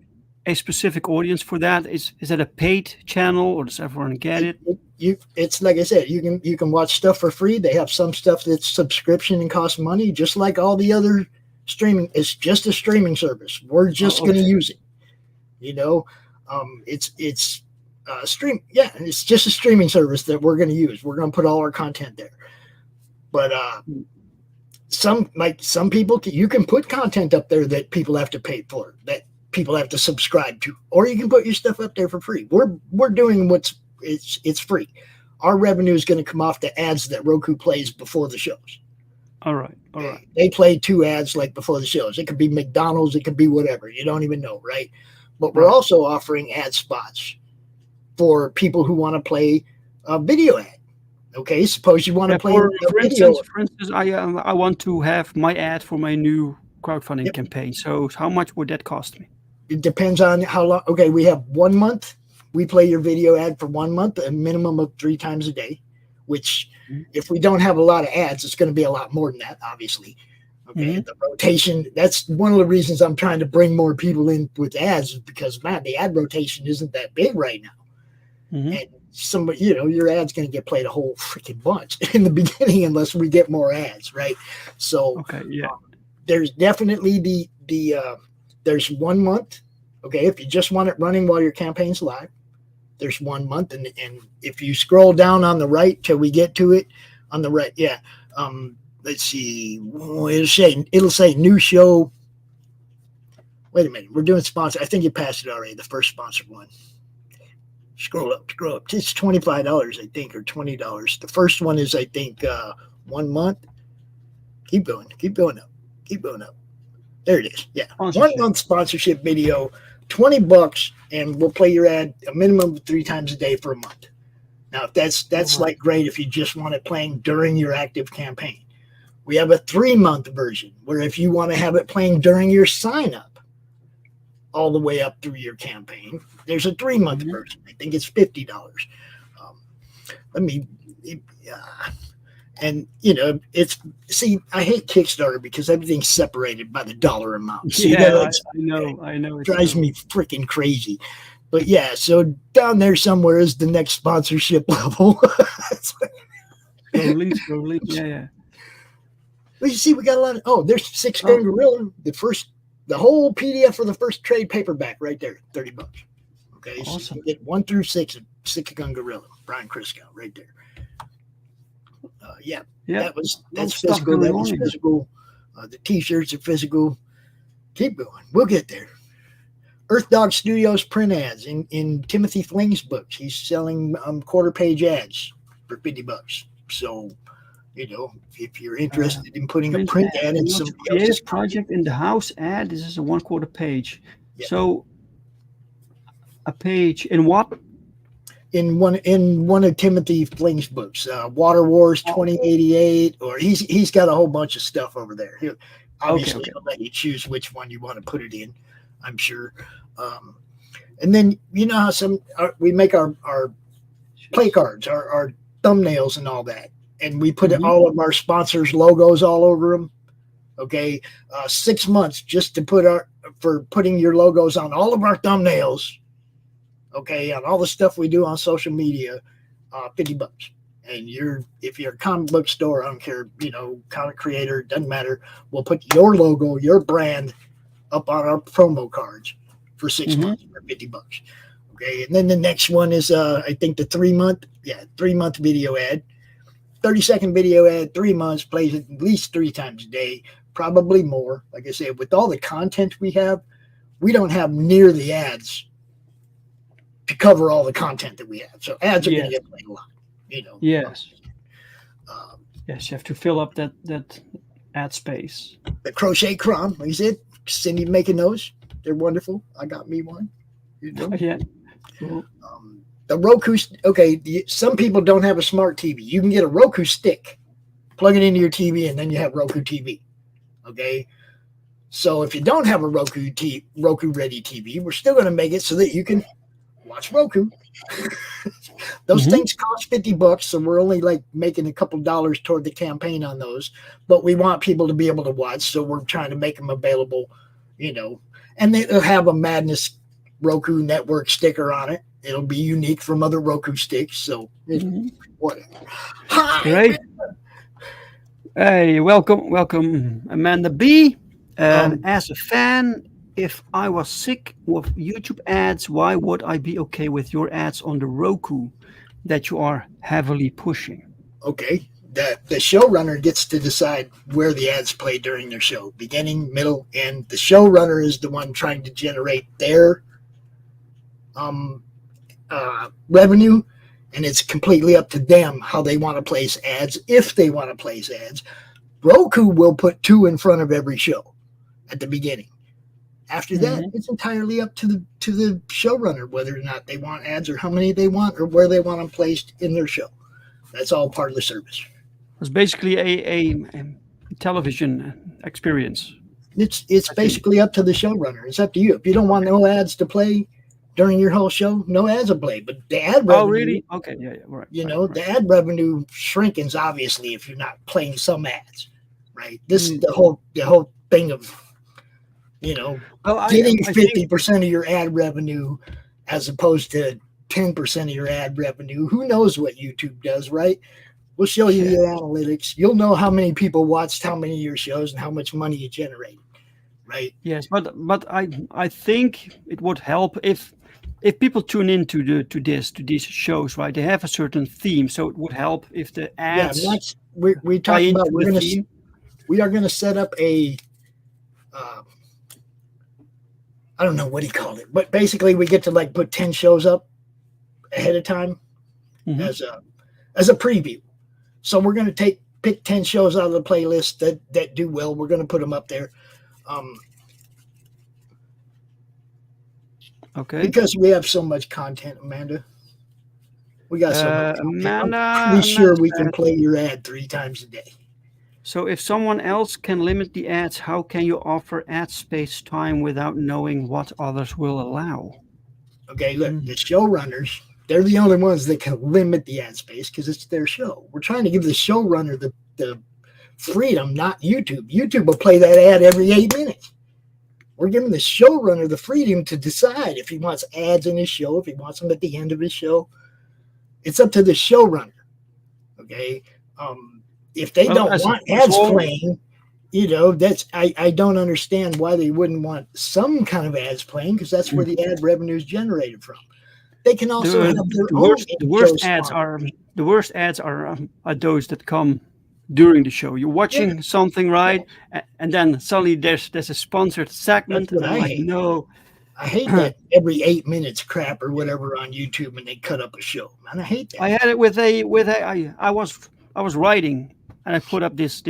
A specific audience for that? Is that a paid channel, or does everyone get it? It's like I said, you can watch stuff for free. They have some stuff that's subscription and costs money, just like all the other streaming. It's just a streaming service. We're just going to use it. It's stream. Yeah, it's just a streaming service that we're going to use. We're going to put all our content there. But some people, you can put content up there that people have to pay for, that people have to subscribe to, or you can put your stuff up there for free. We're doing it's free. Our revenue is going to come off the ads that Roku plays before the shows. All right. They play 2 ads like before the shows. It could be McDonald's, it could be whatever. You don't even know, right? But we're also offering ad spots for people who want to play a video ad. Okay, suppose you want to play for instance, I want to have my ad for my new crowdfunding campaign. So how much would that cost me? It depends on how long. Okay, we have 1 month. We play your video ad for 1 month, a minimum of 3 times a day. which if we don't have a lot of ads, it's going to be a lot more than that, obviously. Okay, the rotation, that's one of the reasons I'm trying to bring more people in with ads, is because, man, the ad rotation isn't that big right now. And somebody, your ad's going to get played a whole freaking bunch in the beginning unless we get more ads, right? So there's definitely there's 1 month. Okay, if you just want it running while your campaign's live, there's 1 month, and if you scroll down on the right till we get to it, on the right, let's see, it'll say new show. Wait a minute, we're doing sponsor. I think you passed it already. The first sponsored one. Scroll up. It's $25, I think, or $20. The first one is, I think, 1 month. Keep going up. There it is. Yeah, 1 month sponsorship video, $20, and we'll play your ad a minimum of 3 times a day for a month. Now, that's like great if you just want it playing during your active campaign. We have a 3-month version where if you want to have it playing during your sign up all the way up through your campaign, there's a 3-month version. I think it's $50. I hate Kickstarter because everything's separated by the dollar amount. So I know. It drives me freaking crazy. But yeah, so down there somewhere is the next sponsorship level. Scrolling. Yeah. Well, you see, we got a lot of, there's 6 Gun Gorilla. The whole PDF for the first trade paperback right there, $30. Okay, awesome. So you get 1 through 6 of 6 Gun Gorilla, Brian Crisco, right there. That's physical. That was physical. The T-shirts are physical. Keep going. We'll get there. Earth Dog Studios print ads in Timothy Fling's books. He's selling quarter-page ads for $50. So, if you're interested in putting a print ad in somebody else's project in the house ad, this is a 1/4 page. Yeah. So, a page in what? In one of Timothy Fling's books, Water Wars 2088, or he's got a whole bunch of stuff over there. He'll let you choose which one you want to put it in, I'm sure. And then how we make our play cards, our thumbnails and all that, and we put all of our sponsors' logos all over them. Okay, 6 months just to for putting your logos on all of our thumbnails. Okay, on all the stuff we do on social media, $50. And if you're a comic book store, I don't care, comic creator, doesn't matter. We'll put your logo, your brand up on our promo cards for 6 months for $50. Okay, and then the next one is I think the 3-month video ad, 30-second video ad, 3 months, plays it at least 3 times a day, probably more. Like I said, with all the content we have, we don't have near the ads to cover all the content that we have. So ads are going to get played a lot, Yes. Yes, you have to fill up that ad space. The crochet cron, like you said, Cindy making those. They're wonderful. I got me one. Yeah. Cool. The Roku, some people don't have a smart TV. You can get a Roku stick, plug it into your TV, and then you have Roku TV. Okay? So if you don't have a Roku ready TV, we're still going to make it so that you can watch Roku. Those things cost $50, so we're only making a couple dollars toward the campaign on those, but we want people to be able to watch, so we're trying to make them available, and they'll have a Madness Roku network sticker on it. It'll be unique from other Roku sticks, so whatever. Hi, great. Hey, welcome, Amanda B. As a fan, if I was sick with YouTube ads, why would I be okay with your ads on the Roku that you are heavily pushing? Okay, the showrunner gets to decide where the ads play during their show, beginning, middle, end. The showrunner is the one trying to generate their revenue, and it's completely up to them how they want to place ads, if they want to place ads. Roku will put 2 in front of every show at the beginning. After that, it's entirely up to the showrunner whether or not they want ads, or how many they want, or where they want them placed in their show. That's all part of the service. It's basically a television experience. It's basically up to the showrunner. It's up to you. If you don't want no ads to play, during your whole show, no ads are played. But the ad Oh, revenue, really? Okay. Yeah. Yeah. Right. you Right. know, Right. the ad revenue shrinkens obviously if you're not playing some ads, right? This Mm. the whole thing of, you know, Well, getting I think 50% of your ad revenue as opposed to 10% of your ad revenue. Who knows what YouTube does, right? We'll show you yeah. your analytics. You'll know how many people watched how many of your shows and how much money you generate, right? Yes, but I think it would help if people tune into to these shows, right? They have a certain theme, so it would help if the Yeah, ads next we tie talked about into the theme. we are gonna set up a uh, I don't know what he called it, but basically we get to like put 10 shows up ahead of time Hmm. as a preview. So we're gonna pick 10 shows out of the playlist that do well. We're gonna put them up there. Um, Okay. because we have so much content, Amanda. We got so much content. I'm pretty Amanda sure we can said, play your ad 3 times a day. so if someone else can limit the ads, how can you offer ad space time without knowing what others will allow? Okay, look, Mm. the showrunners, they're the only ones that can limit the ad space because it's their show. We're trying to give the showrunner the freedom, not YouTube. YouTube will play that ad every 8 minutes. We're giving the showrunner the freedom to decide if he wants ads in his show, if he wants them at the end of his show. It's up to the showrunner. Okay. If they Well, don't want as ads long playing, you know, I don't understand why they wouldn't want some kind of ads playing because that's where the ad revenue is generated from. They can also have the their own the show worst ads sponsor. are those that come during the show. You're Yeah, watching something, yeah, right? And then suddenly there's a sponsored that's segment, and what I'm I like, hate. no. I hate that every 8 minutes crap or whatever on YouTube and they cut up a show. Man, I hate that. I had it with a I was writing and I put up this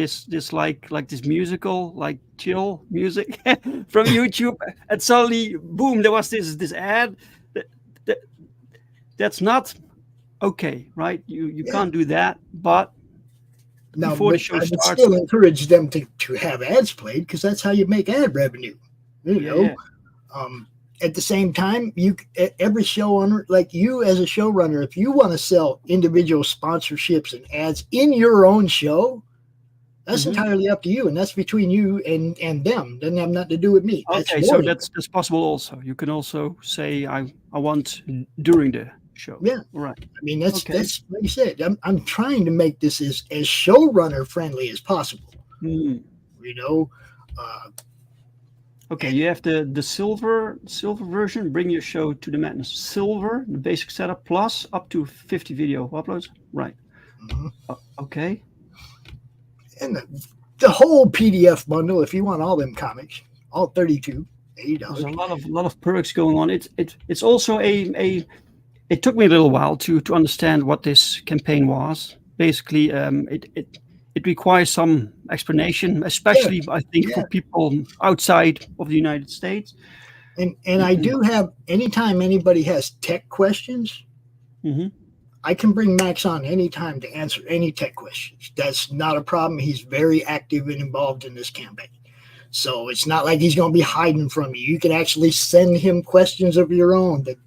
like this musical like chill music from YouTube, and suddenly boom, there was this ad that, that that's not okay, right? You Yeah. can't do that, but Now, before the but show I would starts, still encourage them to have ads played because that's how you make ad revenue. You yeah, know, yeah. um, at the same time, every showrunner, like you as a showrunner, if you want to sell individual sponsorships and ads in your own show, that's Hmm. entirely up to you, and that's between you and them. Doesn't have nothing to do with me. That's Okay, your so limit. that's possible also. You can also say I want during the show. Yeah, Right. I mean Okay. that's like you said. I'm trying to make this as showrunner friendly as possible. Mm. You know, uh, Okay, and you have the silver version. Bring your show to the madness. Silver, the basic setup plus up to 50 video uploads. Right. mhm. Okay. and the whole PDF bundle. If you want all them comics, all 32, There's $80. a lot of perks going on. It's also a. It took me a little while to understand what this campaign was. Basically, it requires some explanation, Yeah, especially I think yeah. for people outside of the United States. And I do have anytime anybody has tech questions, Hmm. I can bring Max on anytime to answer any tech questions. That's not a problem. He's very active and involved in this campaign. So it's not like he's going to be hiding from you. You can actually send him questions of your own. That,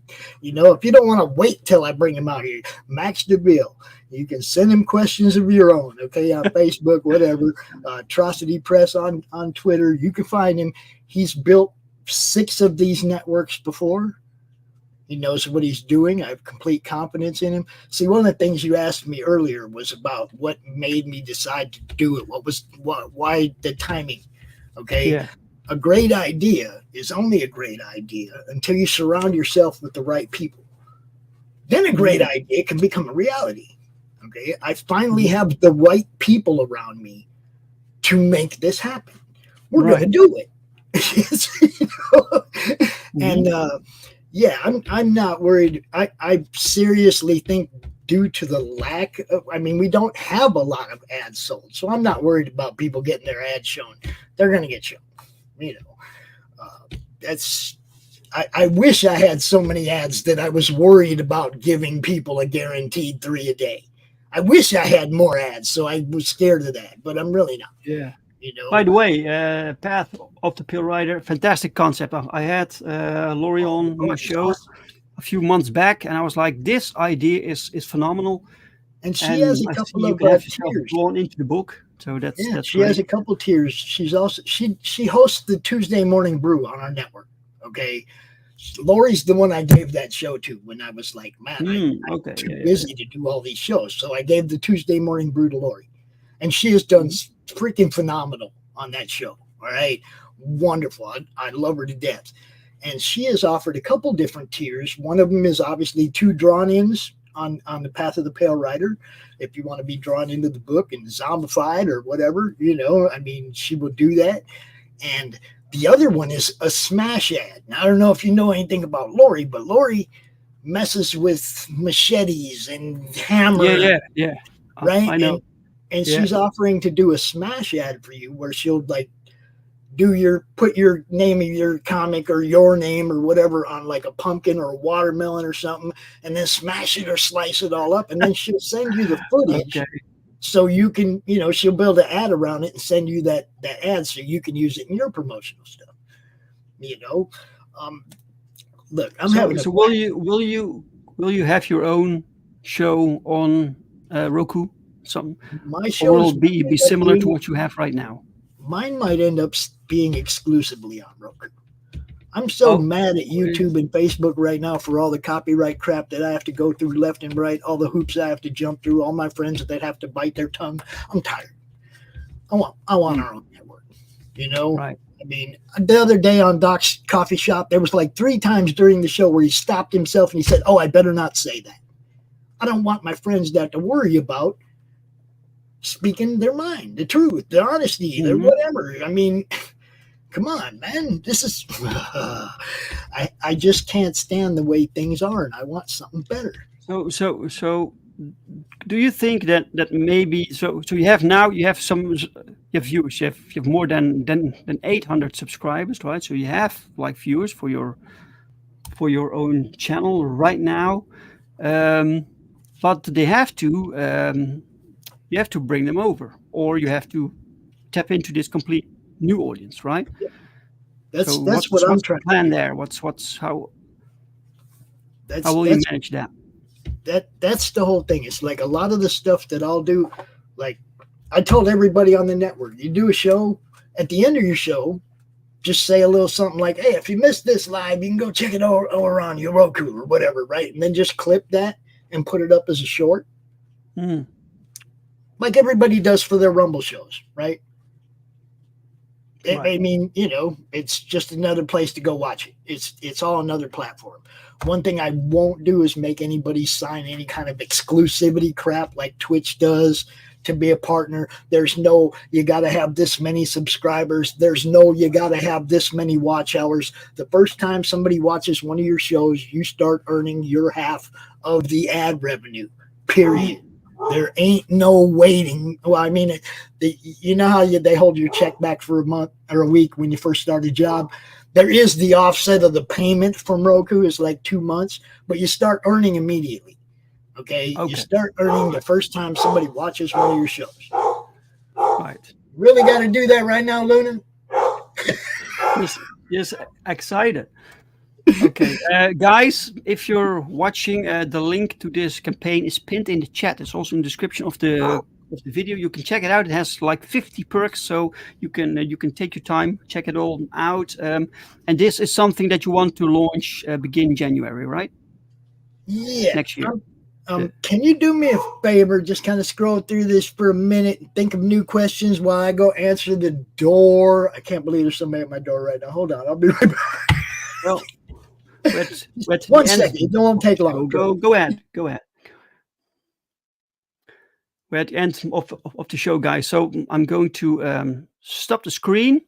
if you don't want to wait till I bring him out here, Max DeVille, you can send him questions of your own. Okay, on Facebook, whatever, Atrocity Press on Twitter. You can find him. He's built 6 of these networks before. He knows what he's doing. I have complete confidence in him. See, one of the things you asked me earlier was about what made me decide to do it. Why the timing? Okay. Yeah. A great idea is only a great idea until you surround yourself with the right people. Then a great Mm. idea can become a reality. Okay. I finally Mhm. have the right people around me to make this happen. We're going to Right. do it. You know? And Mhm. yeah, I'm not worried. I seriously think due to the lack of, I mean, we don't have a lot of ads sold, so I'm not worried about people getting their ads shown. They're going to get shown. You know, that's. I wish I had so many ads that I was worried about giving people a guaranteed 3 a day. I wish I had more ads, so I was scared of that, but I'm really not. Yeah. You By know, the way, Path of the Pill Rider, fantastic concept. I had Lori oh, on my it's show. awesome. a few months back, and I was like, this idea is phenomenal, And she has and a I see couple you of can have yourself tiers. drawn into the book. So Yeah, that's she has great. a couple tiers. She's also she hosts the Tuesday Morning Brew on our network. Okay, Lori's the one I gave that show to when I was like, man, I'm Okay. too Yeah. busy to do all these shows. So I gave the Tuesday Morning Brew to Lori, and she has done Mhm. freaking phenomenal on that show. All right, wonderful. I love her to death. And she has offered a couple different tiers. One of them is obviously 2 drawn-ins on the Path of the Pale Rider. If you want to be drawn into the book and zombified or whatever, I mean, she will do that. And the other one is a smash ad. Now, I don't know if you know anything about Lori, but Lori messes with machetes and hammer, Yeah. right? I know. And Yeah. she's offering to do a smash ad for you where she'll like put your name of your comic or your name or whatever on like a pumpkin or a watermelon or something, and then smash it or slice it all up, and then she'll send you the Okay. footage so you can, she'll build an ad around it and send you that ad so you can use it in your promotional stuff. You know, um, look, I'm having a So will you have your own show on Roku? Some my or will shows it might be end up similar to being what you have right now? mine might end up being exclusively on Roku. I'm so Oh, mad at really? YouTube and Facebook right now for all the copyright crap that I have to go through left and right, all the hoops I have to jump through, all my friends that have to bite their tongue. I'm tired. I want Hmm, our own network. You know, right. I mean, the other day on Doc's coffee shop, there was like 3 times during the show where he stopped himself and he said, "Oh, I better not say that. I don't want my friends to have to worry about speaking their mind, the truth, the honesty, the Hmm. whatever." I mean, come on, man. This is I just can't stand the way things are, and I want something better. So do you think that maybe so you have now you have viewers you have more than 800 subscribers, right? So you have like viewers for your own channel right now, um, but they have to you have to bring them over, or you have to tap into this complete new audience, right? That's So that's what I'm what's the trying to plan do. there? What's how That's will you that's manage that? that's the whole thing. It's like a lot of the stuff that I'll do. Like I told everybody on the network, you do a show. At the end of your show, just say a little something like, "Hey, if you missed this live, you can go check it over on your Roku or whatever," right? And then just clip that and put it up as a short, Hmm, like everybody does for their Rumble shows, right? right. I mean, it's just another place to go watch it. It's all another platform. One thing I won't do is make anybody sign any kind of exclusivity crap like Twitch does to be a partner. There's no you got to have this many subscribers. There's no you got to have this many watch hours. The first time somebody watches one of your shows, you start earning your half of the ad revenue. Period. There ain't no waiting. Well, I mean, you know how they hold your check back for a month or a week when you first start a job. There is the offset of the payment from Roku is like 2 months, but you start earning immediately. Okay, you Okay, start earning the first time somebody watches one of your shows. right. Really got to do that right now, Luna. Yes, yes, excited. Okay, guys, if you're watching, the link to this campaign is pinned in the chat. It's also in the description of the video. You can check it out. It has like 50 perks, so you can take your time, check it all out. And this is something that you want to launch begin January, right? Yeah. Next year. The, Can you do me a favor? Just kind of scroll through this for a minute and think of new questions while I go answer the door. I can't believe there's somebody at my door right now. Hold on, I'll be right back. well, we're at the One end second. It won't of the take long. show. Go ahead. Go ahead. We're at the end of the show, guys. So I'm going to stop the screen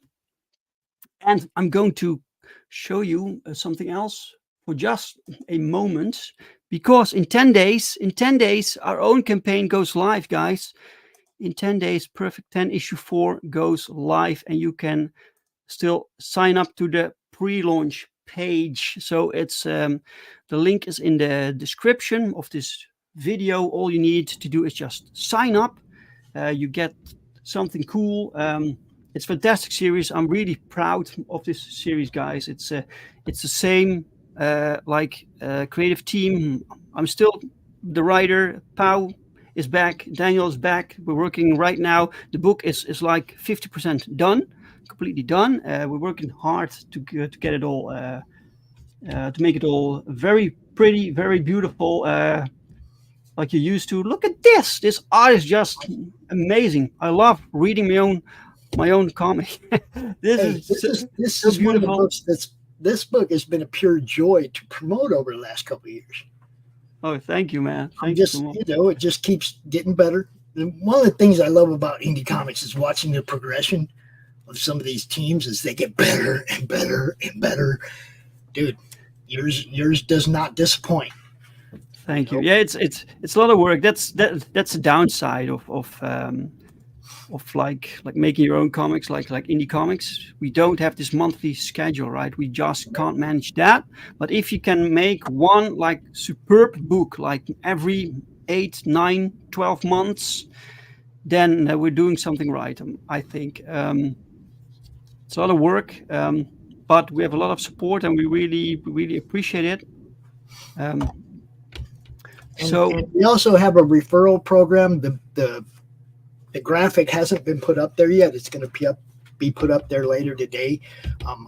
and I'm going to show you something else for just a moment because in 10 days, our own campaign goes live, guys. In 10 days, Perfect 10 issue 4 goes live and you can still sign up to the pre-launch page. So it's the link is in the description of this video. All you need to do is just sign up. You get something cool. It's a fantastic series. I'm really proud of this series, guys. It's the same creative team. I'm still the writer. Pau is back. Daniel is back. We're working right now. The book is like 50% done, completely done. We're working hard to get it all, to make it all very pretty, very beautiful, like you used to. Look at this. This art is just amazing. I love reading my own comic. This Hey, is this so is one of the beautiful. books this book has been a pure joy to promote over the last couple of years. Oh, thank you, man. I'm Thank you so just, much. it just keeps getting better. And one of the things I love about indie comics is watching the progression of some of these teams as they get better and better and better. Dude, yours does not disappoint. Thank you. Nope. Yeah, it's a lot of work. That's the downside of like making your own comics, like indie comics. We don't have this monthly schedule, right? We just can't manage that. But if you can make one like superb book like every 8, 9, 12 months, then we're doing something right. I think it's a lot of work, but we have a lot of support, and we really appreciate it. Um, so And we also have a referral program. The graphic hasn't been put up there yet. It's going to be put up there later today.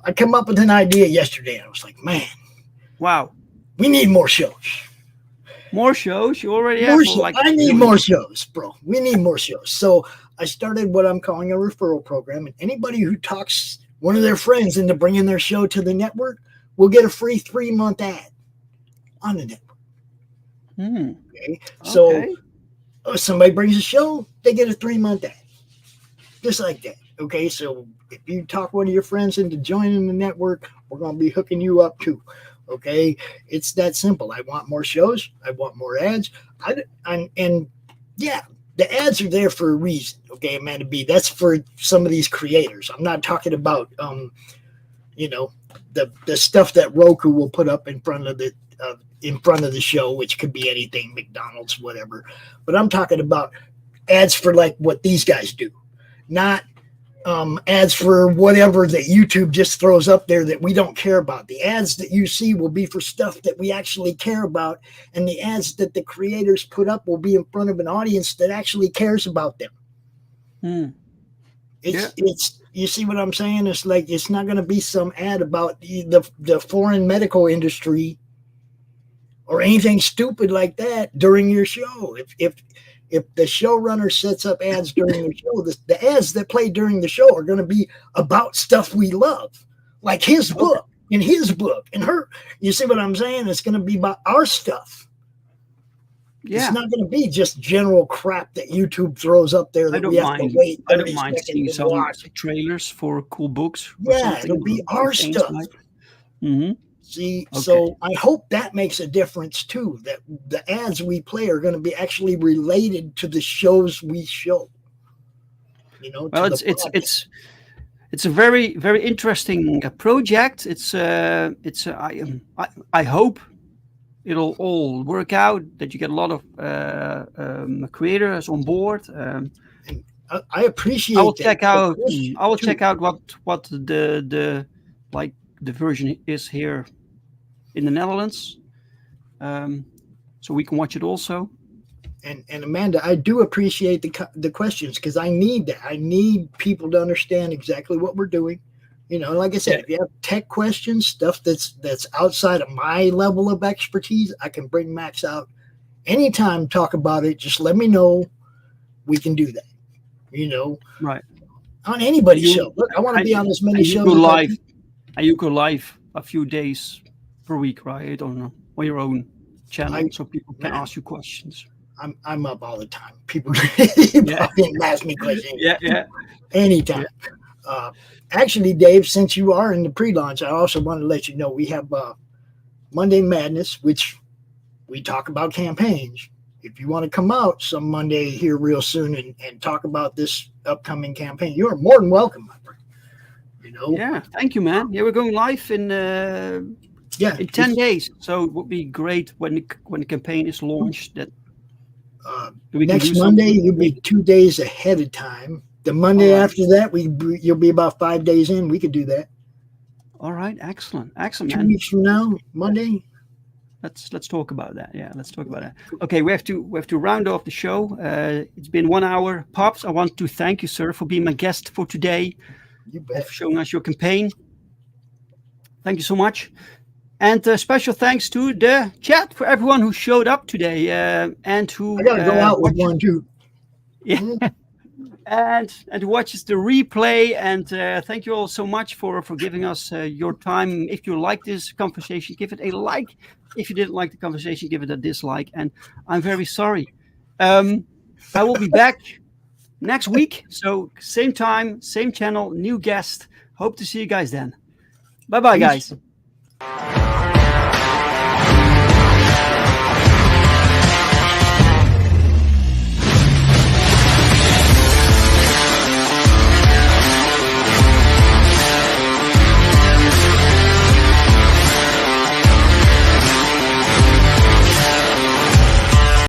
I came up with an idea yesterday, and I was like, man, wow, we need more shows. more shows. You already More have shows. like I need more shows, bro. We need more shows. So I started what I'm calling a referral program, and anybody who talks one of their friends into bringing their show to the network will get a free 3-month ad on the network. Okay, so Okay. somebody brings a show, they get a 3-month ad, just like that. Okay, so if you talk one of your friends into joining the network, we're going to be hooking you up too. Okay, it's that simple. I want more shows. I want more ads. And yeah, the ads are there for a reason. Okay, Amanda B. That's for some of these creators. I'm not talking about the stuff that Roku will put up in front of the show, which could be anything, McDonald's, whatever. But I'm talking about ads for like what these guys do, not ads for whatever that YouTube just throws up there that we don't care about. The ads that you see will be for stuff that we actually care about, and the ads that the creators put up will be in front of an audience that actually cares about them. It's you see what I'm saying? It's like it's not going to be some ad about the foreign medical industry or anything stupid like that during your show. If the showrunner sets up ads during the show, the ads that play during the show are going to be about stuff we love, like his book and his book and her. You see what I'm saying? It's going to be about our stuff. Yeah. It's not going to be just general crap that YouTube throws up there that we have to wait 30 seconds to watch. I don't mind seeing some trailers for cool books. Yeah, it'll be our stuff. Mm-hmm. See, so I hope that makes a difference too, that the ads we play are going to be actually related to the shows we show. Well, it's a very, very interesting project. I hope it'll all work out, that you get a lot of creators on board. I appreciate. I will check out. I will check out what the version is here in the Netherlands, so we can watch it also. And Amanda, I do appreciate the questions, because I need that. I need people to understand exactly what we're doing. Like I said, if you have tech questions, stuff that's outside of my level of expertise, I can bring Max out anytime, talk about it. Just let me know. We can do that. Right. On anybody's show. Look, I want to be on as many shows. You go live a few days per week, right? I don't know, on your own channel, so people can ask you questions. I'm up all the time. People can ask me questions. Yeah. Anytime. Yeah. Actually, Dave, since you are in the pre-launch, I also want to let you know we have Monday Madness, which we talk about campaigns. If you want to come out some Monday here real soon and talk about this upcoming campaign, you are more than welcome, my friend. Yeah, thank you, man. Yeah, we're going live in 10 days, so it would be great when the campaign is launched. That next Monday, you'll be 2 days ahead of time. The Monday after that, you'll be about 5 days in. We could do that. All right, excellent, 2 man. weeks from now, Monday. Let's talk about that. Yeah, let's talk about that. Okay, we have to round off the show. It's been 1 hour. Pops, I want to thank you, sir, for being my guest for today, You for bet. showing us your campaign. Thank you so much. And special thanks to the chat for everyone who showed up today and who I gotta go out with watched. one too. Yeah, and watches the replay. And thank you all so much for giving us your time. If you like this conversation, give it a like. If you didn't like the conversation, give it a dislike. And I'm very sorry. I will be back next week. So same time, same channel, new guest. Hope to see you guys then. Bye bye, Peace. guys.